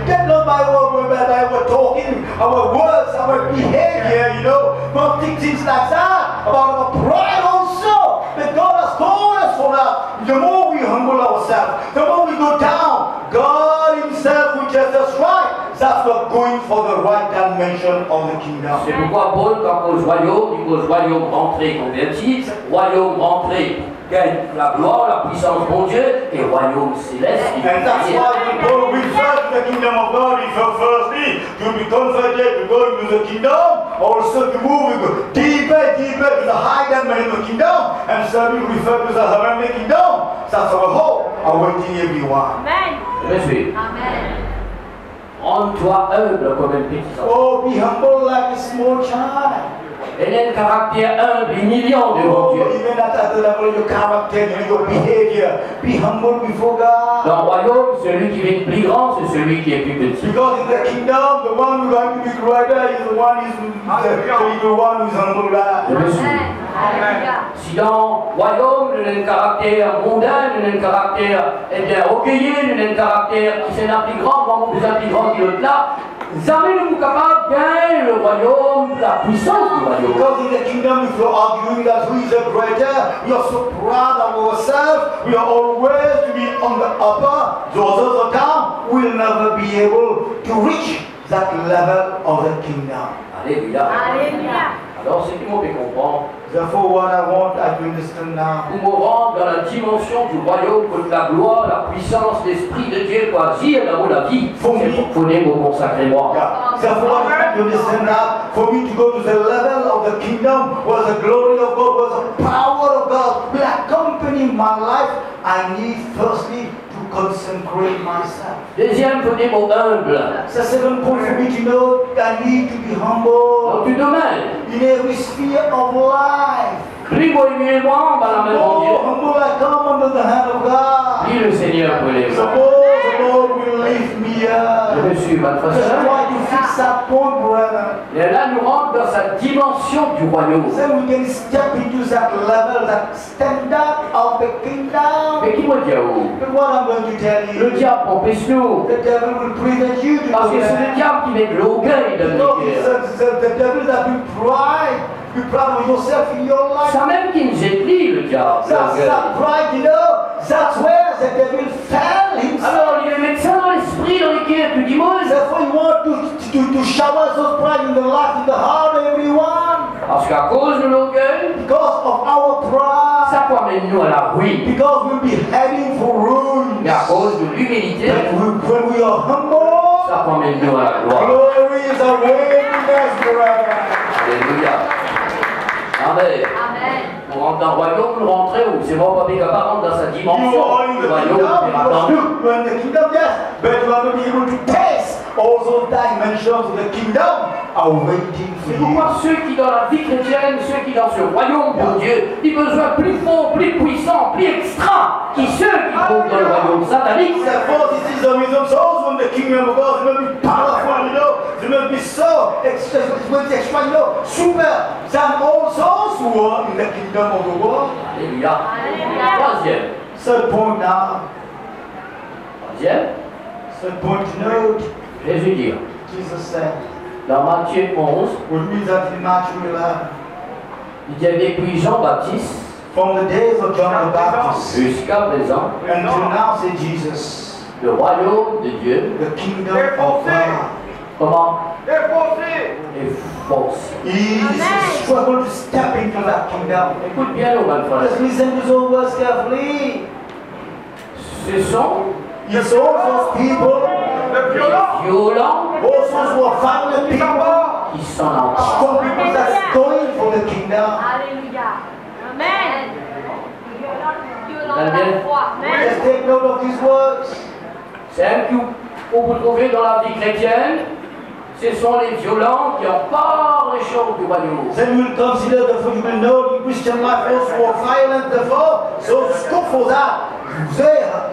Get not by what we're talking, our words, our behavior, you know, but things like that, about our pride also. But God has called us for that. The more we humble ourselves, the more we go down, God Himself will just us right. That's what going for the right dimension of the kingdom. C'est pourquoi Paul, quand au royaume, il pose royaume rentré converti, royaume rentré gagne la gloire, la puissance de Dieu, et royaume céleste. And that's why when Paul refers to the kingdom of God, he refers firstly to be converted, to go into the kingdom, also to move deeper, deeper to the high dimension of the kingdom, and thirdly refer to the heavenly kingdom. That's our hope, awaiting everyone. Amen. Amen. Rends-toi humble comme un petit enfant. Oh, be humble like a small child. Elle a un caractère humble, humiliant devant Dieu. Even at the level of your character, your behavior, be humble before God. Dans le royaume, celui qui est plus grand, c'est celui qui est plus petit. Because in the kingdom, the one who's going to be greater is the one who's humble. Si dans le royaume, nous avons un caractère mondain, nous avons un caractère recueilli, nous avons un caractère qui c'est un plus grand, vraiment plus grand que l'autre là, jamais nous sommes capables de gagner le royaume, la puissance du royaume. Because in the kingdom, if you're arguing that who is the greater, we are so proud of ourselves, we are always to be on the upper, those others down, we'll never be able to reach that level of the kingdom. Alléluia. Alléluia. Alors, c'est qui m'ont fait comprendre. Therefore, what I want to understand now. Pour me rendre dans la dimension du royaume, que la gloire, la puissance, l'esprit de Dieu doit agir dans la vie. Il faut me consacrer moi. Therefore, what I want to understand now, for me to go to the level of the kingdom, where the glory of God, where the power of God will accompany my life, I need firstly to consecrate myself. Deuxième, faut des mots humbles. The second point for me to know, I need to be humble. Dans tout domaine. In every sphere of life. Plus moi et moi, dans la main de Dieu. Humble, I come under the hand of God. Puis le Seigneur peut les voir. Suppose the Lord will lift me up. Je me suis mal Just facile. try to fix that point, brother. Et là, nous rentrons dans sa dimension du royaume. Then we can step into that level, that standard of the kingdom. Mais qui m'a dit à vous? But what I'm going to tell Le you, diable empêche-nous. the devil will prevent you to Parce do que c'est le that. diable qui met de l'orgueil dans nos cœurs. The devil that will pride, be proud of yourself in your life. Ça même qui nous éplie, le diable. That's that pride, you know, that's where the devil fell himself. Alors, il veut mettre ça dans l'esprit, dans les cœurs du dimanche. Therefore, you want to shower those pride in the life, in the heart of everyone. Parce qu'à cause de l'orgueil, Because of our pride. ça peut amener nous à la ruine. Because we'll be heading for ruin. Mais à cause de l'humilité, When we are humble, ça peut amener nous à la gloire. glory is awaiting us, brother. Alléluia. Amen. Amen. Pour rentrer dans le royaume, nous rentrer où? C'est moi, pas capable de rentrer dans sa You dimension. are in Le the royaume, kingdom, c'est you attendu. are in the kingdom, yes, but you are not able to taste all those dimensions of the kingdom are waiting for C'est you. pourquoi ceux qui dans la vie chrétienne, ceux qui dans ce royaume de Dieu, ils ont besoin plus fort, plus puissant, plus extra, qui ceux qui trouvent dans le royaume satanique. Therefore, this is the reason those in the kingdom of God, they must be powerful, you know, they must be so extra, you know, super than all those who are in the kingdom of the world. Alléluia. Troisième. Third point now, third point to note, Jésus dit, Jesus said, dans Matthieu 11, we read that in Matthew 11, il dit depuis Jean-Baptiste from the days of John the Baptist jusqu'à présent, until now, said Jesus, le royaume de Dieu, the kingdom of God comment? Et forcé. Est forcé. is struggle to step into that kingdom. Écoute bien, nos frères. Just listen to those words carefully. Ce sont It's all those people, Le les violent. violents all those who are violent people, qui s'en emparent. strong people that's going for the kingdom. Alléluia. Amen. Violent de la foi. Amen. Just take note of these words. Celles que vous trouvez dans la vie chrétienne, ce sont les violents qui emparent les choses du royaume. Then we'll consider the you will know in Christian life those who are violent, therefore, those go for that.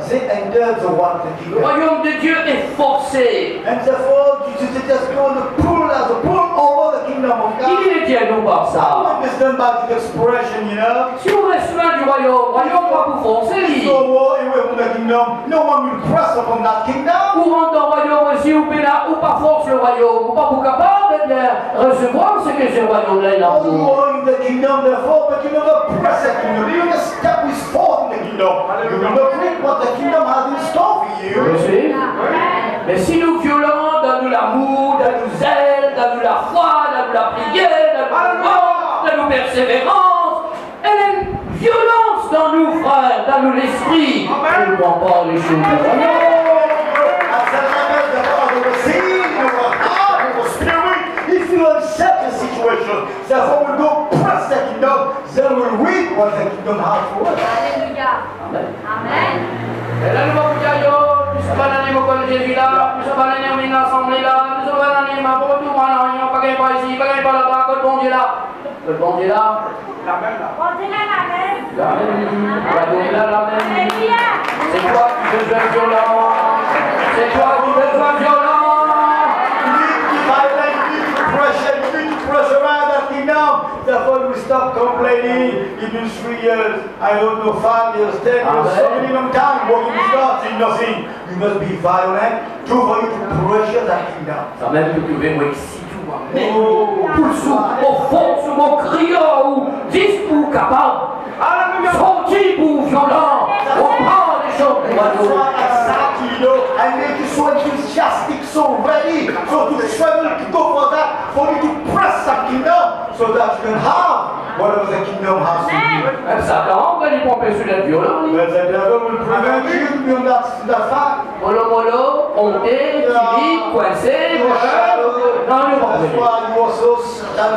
They enter the one the Le kingdom. royaume de Dieu est forcé. And therefore, you just go to pull over the kingdom of God. Il est bien nous par I ça. understand by the expression, you know. Si vous restez loin du royaume va vous foncer. If you go away from the kingdom, no one will press upon that kingdom. Vous rentrez dans le royaume aussi, ou pas force le royaume, ou pas vous capable de bien recevoir ce que ce royaume-là est dans You vous. are in the kingdom, therefore, but you never press the kingdom. You never step with forth in the kingdom. You will not reap what the kingdom has in store for you. Vous suivez? Mais si nous violons, donne-nous l'amour, donne-nous zèle, donne-nous la foi, donne-nous la prière, donne-nous l'amour, donne-nous persévérance, et une violence dans nous, frères, dans nous l'esprit, ne nous prend pas les choses du royaume. If you accept the situation, therefore we'll go press the kingdom, then we'll reap what the kingdom has for us. Alléluia. Amen. Amen. Et là, nous allons dire, nous sommes allés au collège Jésus là, nous sommes allés à une assemblée là, nous sommes allés à pour tout le monde, pas gagner par ici, pas gagner par là-bas, que le bon Dieu là. Que le bon Dieu là. La même là. Continuez, Amen. Amen. La même. Alléluia. C'est toi qui besoin violent. C'est toi qui besoin violent. Press around that kingdom. Therefore, we stop complaining. It's been 3 years, I don't know, 5 years, 10 years, so many long time working with God, doing nothing. You must be violent to for you to pressure that kingdom. Ça même que tu veux moi ici tout moi. Oh, Pousse au fond, sur mon criant ou 10 pour capable. Alléluia. Sorti pour violent. On prend les choses du that's royaume. why exactly, you know, I make you so enthusiastic, so ready, so to struggle to go for that, for you to press that kingdom, so that you can have whatever the kingdom has for you. Même Satan va lui pomper sur la violence. But the devil will prevent you to be on that fact. Molo, honté, timide, coincé, You are peur. Non, il ne va That's pas why you are so,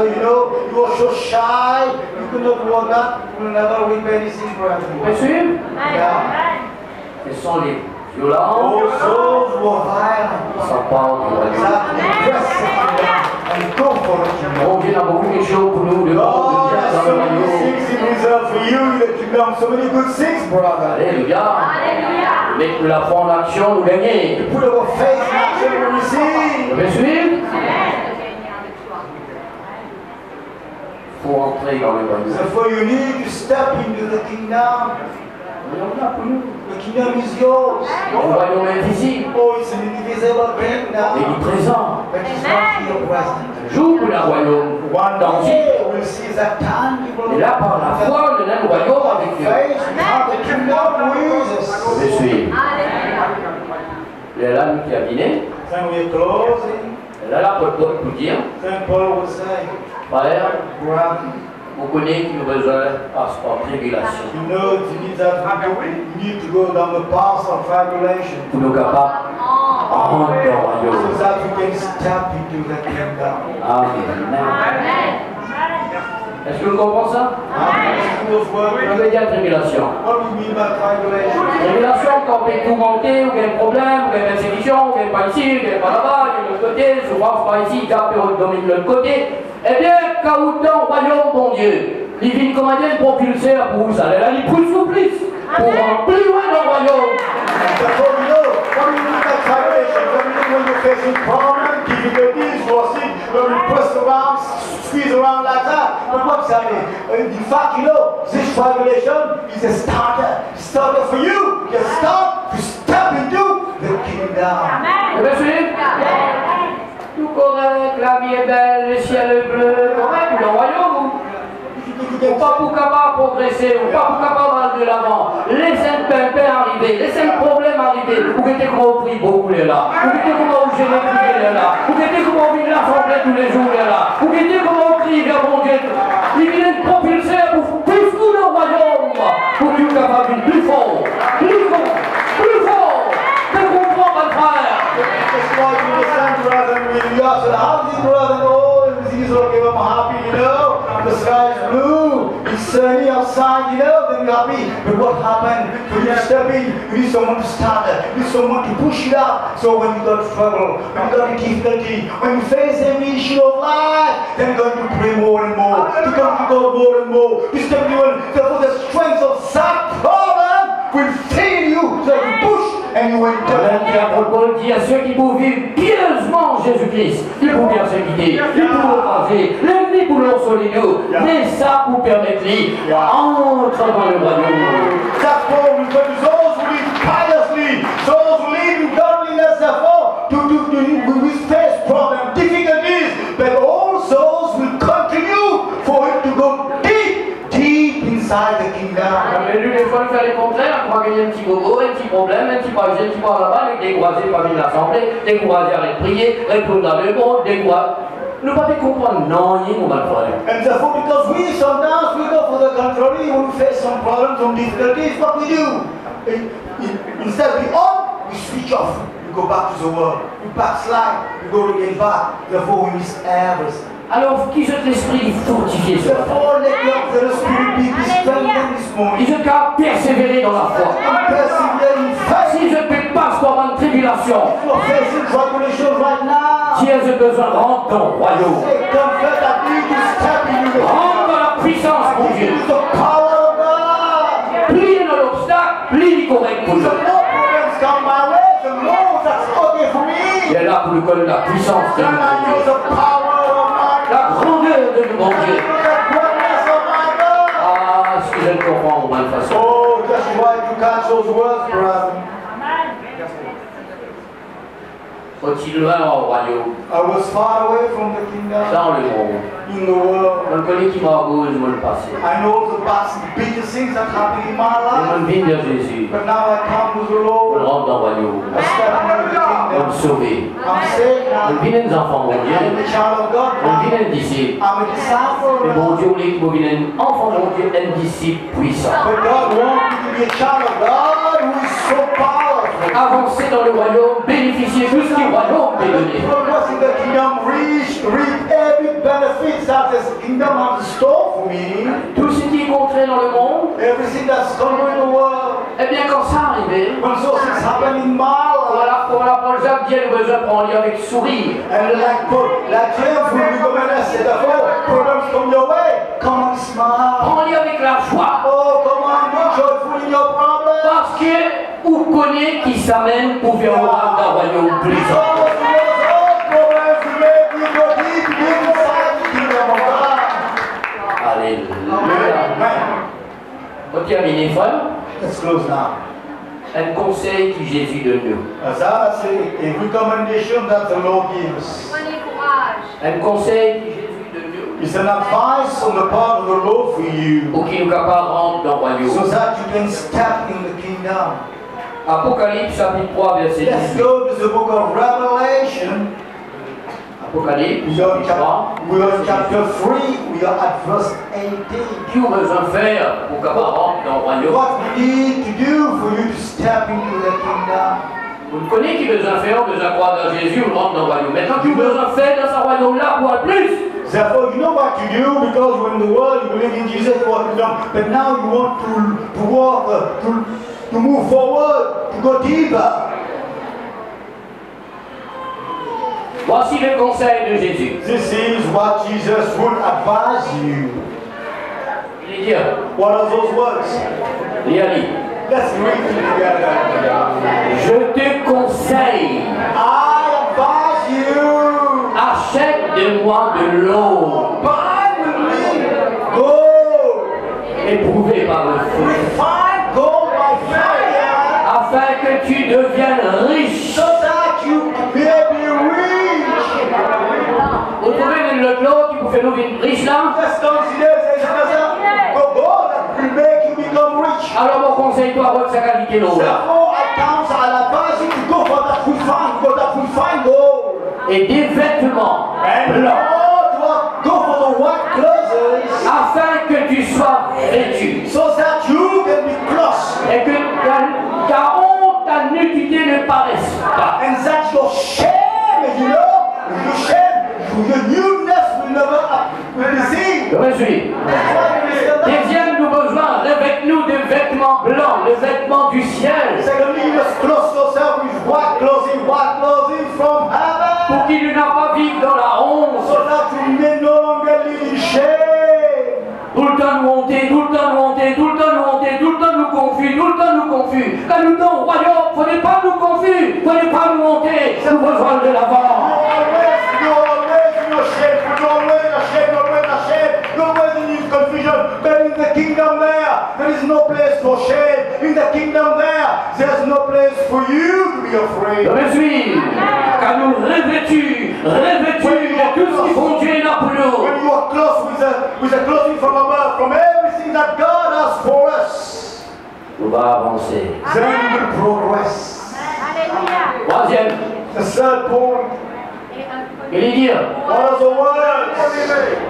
you know, you are so shy. You cannot walk that. You will never win anything for Vous you. suivez? Amen. Ce sont les violents All those who are violent, qui s'emparent du royaume. that press the kingdom and go for the kingdom. Mon Dieu a beaucoup de choses pour nous, de God beaucoup de has choses so dans le many royaume. things in reserve for you in the kingdom. So many good things, brother. Alléluia. Alléluia. Mais que la foi en action nous gagne. Put our faith in action and receive. Vous me suivez? Amen. Il faut entrer dans le royaume. Therefore, you need to step into the kingdom. Le royaume là pour nous. The kingdom is yours. Le royaume invisible. Oh, it's an invisible Et il kingdom. est présent. But it's not here present. Jour où le royaume One d'antique. day we'll see that tangible. Et là, par la foi, on a le royaume avec Dieu. faith, we have the kingdom with us. Vous me suivez? Alléluia. Et là, nous terminons. Then we're closing. Et là, l'apôtre Paul nous dit, Then Paul will say, frère, brother, vous connaissez qu'il nous besoin passe par tribulation. you know you need that. You need to go down the path of tribulation Pour nous capables Oh. rentrer dans le so royaume. that you can step into the kingdom. Amen. Amen. Est-ce que vous comprenez ça? Immédiate révélation. What do you mean by tribulation? Révélation quand on est tourmenté, ou qu'il y a un problème, ou qu'il y a une persécution, ou qu'il n'y a pas ici, ou qu'il n'y a pas là-bas, il y a de l'autre côté, souffrance pas ici, diable domine de l'autre côté. Eh bien, quand vous dans le royaume, bon Dieu, les vignes commandées propulsées pour vous aller là, ils poussent vous plus, pour en plus loin dans le royaume. Therefore, you know, what do you mean by tribulation? When you're facing problems, difficulties, losses, when you press around, squeeze around like that. But what's happening? In fact, you know, this tribulation is a starter for you. You start to step into the kingdom. Vous me suivez? Tout correct, la vie est belle, le ciel est bleu, correct, le royaume. Ou pas pour capable progresser, ou pas pour capable aller de l'avant. Laissez un pimpin arriver, laissez un problème arriver. Vous mettez comment on prie beaucoup là. Vous mettez comment on gêne prier là. Vous mettez comment on vit l'assemblée tous les jours là. Vous mettez comment on prie vers mon Dieu. Il vient de propulser pour plus tout le royaume. Pour que vous soyez capable de plus fort, plus fort, plus fort. De comprendre votre frère. That's why you listen, brother, when you ask, how's the brother? Oh, he's okay, I'm happy, you know. The sky is blue, it's sunny outside, you know, then you're happy. But what happened? When you step in, you need someone to start it, you need someone to push it up. So when you got trouble, when you got difficulty, when you face any issue of life, then you're going to pray more and more, to come to God more and more, to step in, therefore the strength of that problem will fill you, so you push and you will turn. Paul dit à ceux qui vous vivent pieusement Jésus-Christ, il faut bien se guider, il faut raser, l'ennemi pour leur solino, mais ça vous permet-il, entre dans le royaume. That's Paul refers to those who live piously, those who live in godliness, therefore, we face problems, difficulties, but all souls will continue for it to go deep inside the kingdom. Mais lui, des fois, il fait le contraire, on va gagner un petit bobo, un petit problème, un petit projet, un petit point là-bas, découragé parmi l'assemblée, découragé avec prier, répondre dans le monde, découragé. Nous ne pouvons pas comprendre, non, il nous va le faire. And therefore, because we sometimes we go for the contrary, when we face some problems, some difficulties, what we do? Instead of be on, we switch off. We go back to the world. We backslide. We go again back. Therefore, we miss everything. Alors, qui jette l'esprit fortifié ce matin? Therefore, let the spirit be strengthened this Qui morning. jette qu'à persévérer dans la foi? And persevere in faith. Si je ne passe par une tribulation, You are facing tribulation right now. si j'ai besoin, rentre dans le royaume. Say, confess that need to step into the Rentre dans la puissance, mon Dieu. It's the power of God. Pliez dans l'obstacle, plie correct pour So nous. no problems come my way. The Lord that's okay for Il me. est là pour nous connaître la puissance de And I know notre Dieu. the power of my La grandeur de mon Dieu. the greatness of my God. Ah, ce que je ne comprends de bonne façon. Oh, just try to catch those words, brother. Faut-il loin au royaume, I was far away from the kingdom, dans le monde. in the world. On connaît qui m'argouille, je me le passé. I know the past biggest things that happened in my Et life. on vient vers Jésus. But now I come to the On Lord. rentre dans le royaume. I step into the On kingdom. est sauvé. I'm saved On now. vient des enfants, mon I'm Dieu. a child of God On now. vient un disciple. I'm a disciple Et mon now. Dieu, on est un enfant, mon Dieu, un disciple puissant. But God wants me to be a child of God who is so powerful. Avancer dans le royaume, bénéficier de tout ce qui est royaume est donné. Progress in the kingdom, reap every benefit that this kingdom has in store for me. Tout ce qui est contraire dans le monde, Everything that's going in the world. eh bien, quand ça arrive, When those things happen in my life, voilà, comme l'apôtre Jacques dit, le besoin prend lien avec sourire. and like James will recommend us, therefore, problems come your way. Come on, smile. Prend lien avec la joie. Oh, come on, be joyful in your problems. Parce que vous connaissez qui s'amène pour faire un royaume plus Because grand. those old problems will make you go deep inside the kingdom of God. Alléluia. Amen. On termine, frère. Let's close now. Un conseil que Jésus donne nous. That's a recommendation that the Lord gives. Prenez courage. Un conseil que Jésus donne nous. It's an advice on the part of the Lord for you, Pour qu'il nous capable de rentrer dans le royaume. so that you can step in the kingdom. Apocalypse chapitre 3 verset Let's 18. go to the book of Revelation. Apocalypse We are, chapitre 3. we are in chapter 3, we are at verse 18. Qui a besoin de faire pour capable de rentrer dans le royaume? What we need to do for you to step into the kingdom. Vous me connaissez qui a besoin de faire, besoin de croire dans Jésus, on rentre dans le royaume. Maintenant, qui a besoin de faire dans ce royaume-là pour aller plus? Therefore, you know what to do because you're in the world, you believe in Jesus for a long. But now you want to walk, to move forward, to go deeper. Voici le conseil de Jésus. This is what Jesus would advise you. Il dit, What are those words? Léali, Let's read it together. je te conseille, I advise you. achète de moi de l'eau, Buy with me gold. éprouvée par le feu, Refine gold by fire. afin que tu deviennes riche. So that you may be rich. Vous trouvez le clos qui vous fait nous vivre riche là? Let's consider there's another gold that will make you become rich. Alors mon conseil, toi, votre sac à liquer l'eau là. Therefore, I counsel, I advise you to go for that refined gold. Et des vêtements And blancs, Lord, go for the white clothes, afin que tu sois vêtu. so that you can be clothed, Et que ta honte, ta nudité ne paraisse pas. and that your shame, your shame, your newness will never be seen. Je me suis. Deuxième, nous besoin, revêt-nous de vêtements blancs, le vêtement du ciel, Secondly, you must clothe yourself with white clothing from heaven, pour qu'il ne pas vivre dans la honte. so that you may no longer live in shame. Tout le temps nous honter, tout le temps nous honter, tout le temps nous honter, tout le temps nous confus, tout le temps nous confus. Quand nous sommes au royaume, il ne faut pas nous confus, il ne faut pas nous honter, nous besoin de l'avant. You're always in your shame, you're always ashamed, you're always in confusion. But in the kingdom there is no place for shame. In the kingdom there's no place for you to be afraid. Je me suis, car nous revêtus de tout ce qui bon Dieu n'a pour nous. When you are close with the clothing from above, from everything that God has for us, On va avancer. then we will progress. Alléluia. Troisième, The third point, il dit, what are the words?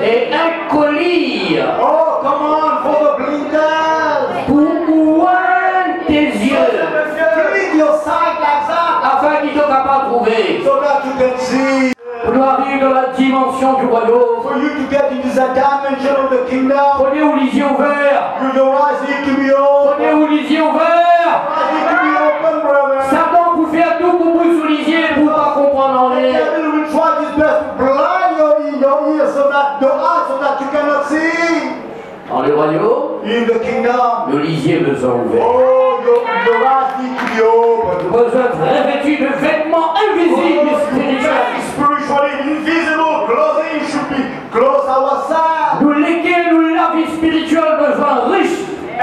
et un collier Oh, come on, for the blinkers. pour oindre tes yeux, Clean your sight like that, afin qu'il ne t'a pas trouvé. so that you can see. Pour nous arriver dans la dimension du royaume, For you to get into the dimension of the kingdom, prenez aux les yeux ouverts, your eyes need to be open. prenez aux les yeux ouverts. Eyes need to be open, brother. Satan vous faire tout pour vous sous les yeux pour ne pas comprendre en The rien. devil will try his best to blind your ears so that your eyes so that you cannot see. Dans le royaume, In the kingdom, nos lisiers me sont ouverts. oh, your eyes need to be open. Besoin de revêtus de vêtements invisibles spirituels, Spiritually invisible clothing should be clothed ourselves. nous lesquels nous la vie spirituelle besoin riche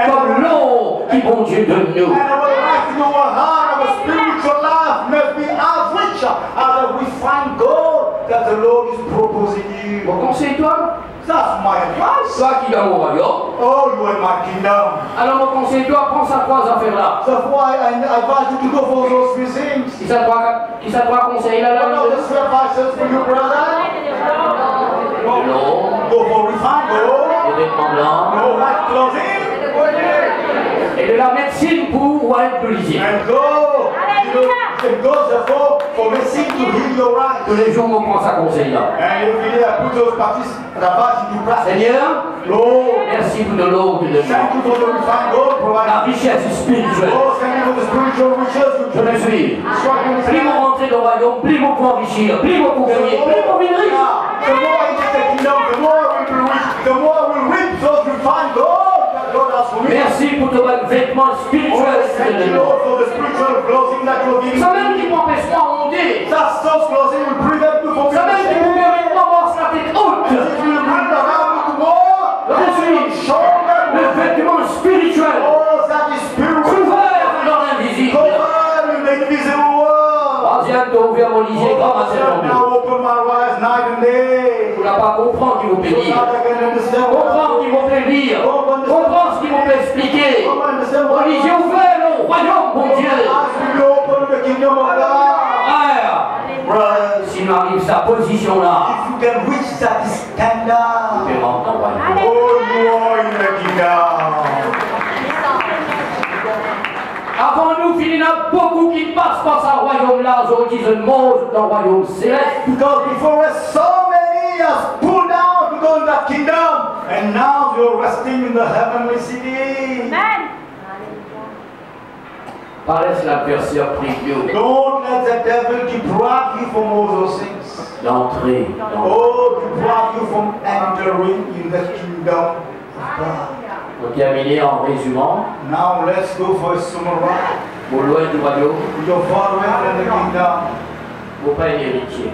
comme l'eau qui bon Dieu donne nous. And our life in our heart, our spiritual life must be as rich as the refined gold that the Lord is proposing you. Mon conseil, toi, That's my advice. toi qui es dans mon royaume, Oh, you are in my kingdom. alors mon conseil, toi, prends ces trois affaires-là. That's why I advise you to go for those three things. Qui ça trois conseils là, One of the three advices for you, brother. de l'eau, Go for refined gold, des vêtements blancs, go white clothing, et de la médecine pour oindre le lisier. and go. And go therefore for medicine to heal your Tous eyes. les jours, on prend ce conseil-là. And if you put those practice advice into practice. Seigneur, Lord, merci pour de l'eau que de thank you for the refined gold la provided. richesse spirituelle. Oh, thank you for the spiritual riches Je me suis. you Plus vous rentrez dans le royaume, plus vous pouvez enrichir, plus vous pouvez gagner, plus vous venez riche. The more I get the kingdom, the more I will be rich, the more I will reap those refined gold that God has for me. Merci pour ton vêtement Oh, spirituel. thank you, Lord, for the spiritual clothing that you're giving Ça même me. qui m'empêche pas de monter. That those clothing will prevent me from Ça même qui vous being permet de pas avoir la tête haute. It will bring around me to more. Je suis le vêtement spirituel Oh, that is spiritual. couvert dans l'invisible. Covered in the invisible world. Troisième, tu as ouvert mon lisier comme à cette Now open my eyes night and day. Vous n'avez pas comprendre qui vous peut So dire. that I can understand what Comprendre qui vous peut lire. Comprendre ce qui vous peut expliquer. Mon lisier ouvert, le royaume, mon Dieu. Eyes will be open in the kingdom of God. Frère, Brothers, s'il m'arrive sa position là, if you can reach that standard, je rentre dans le royaume. oh, you are in the kingdom. Avant nous, il y en a beaucoup qui passent par ce royaume-là, qui se mangent dans le royaume céleste. Because before us, so many has the heavenly city. Amen. Pas laisse l'adversaire priver Don't let the devil deprive you from all those things. d'entrer dans Oh, deprive you from entering in the kingdom of God. Pour terminer en résumant, Now let's go for a summary. au loin du royaume, You're far away from the kingdom. vous pas un héritier.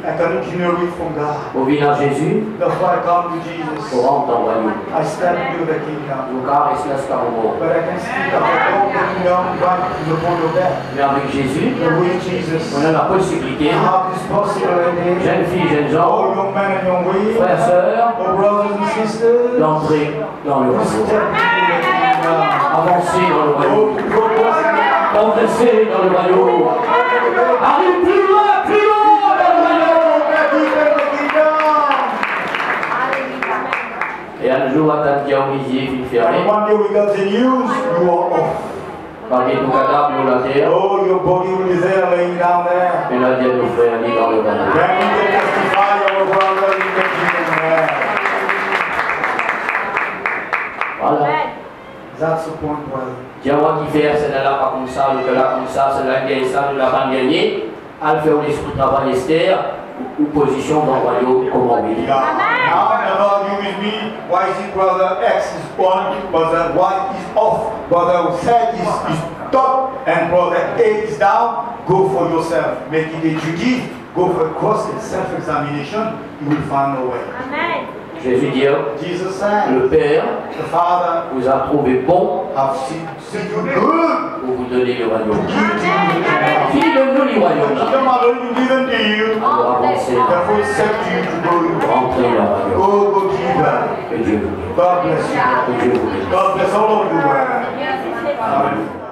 I cannot inherit from God. Vous venez à Jésus, That's why I come to pour Jesus. rentrer dans le royaume. I step into the kingdom. Vous caressez l'escargot. But I can speak about the kingdom right in the point of death. Mais avec Jésus, With Jesus. on a la possibilité, How is possibility? jeunes filles, jeunes Oh, gens, young men and young women, frères, sœurs, oh, brothers and sisters, d'entrer dans le royaume. step into the kingdom. Avancer dans le Oh, royaume. progress in life. Progresser dans le royaume. Aller plus loin, plus haut dans le royaume. Deeper in the kingdom. Et un jour, à Tantia Olisier, fin And fermé, one day we got the news, you are off. par des tout cadavres sur la terre, Oh, your body will be there laying down there. et la Dieu nous frères dit dans le royaume. Then we can testify our brother in the kingdom there. Voilà. That's the point, brother. Dieu va qui faire, c'est là pas comme ça, ou que là comme ça, c'est là qui ça, de la bande gagner. Elle fait l'esprit de travail Esther, ou position dans le royaume comme on dit. Yeah. Now never argue with me. Why is it brother X is on, brother Y is off, brother Z is top, and brother A is down? Go for yourself. Make it a duty. Go for a cross and self-examination. You will find a way. Amen. Jésus dit, Jesus said, le Père the Father vous a trouvé bon have seen you good. pour vous donner le royaume. Give to you. Qui donne-nous le The royaume? kingdom already given to you. Pour avancer, Therefore, it's set to you to go. rentrer dans le royaume. Go deeper. Que Dieu vous bénisse. God bless you. Que Dieu vous bénisse. God bless all of you. Yes, it's Hallelujah.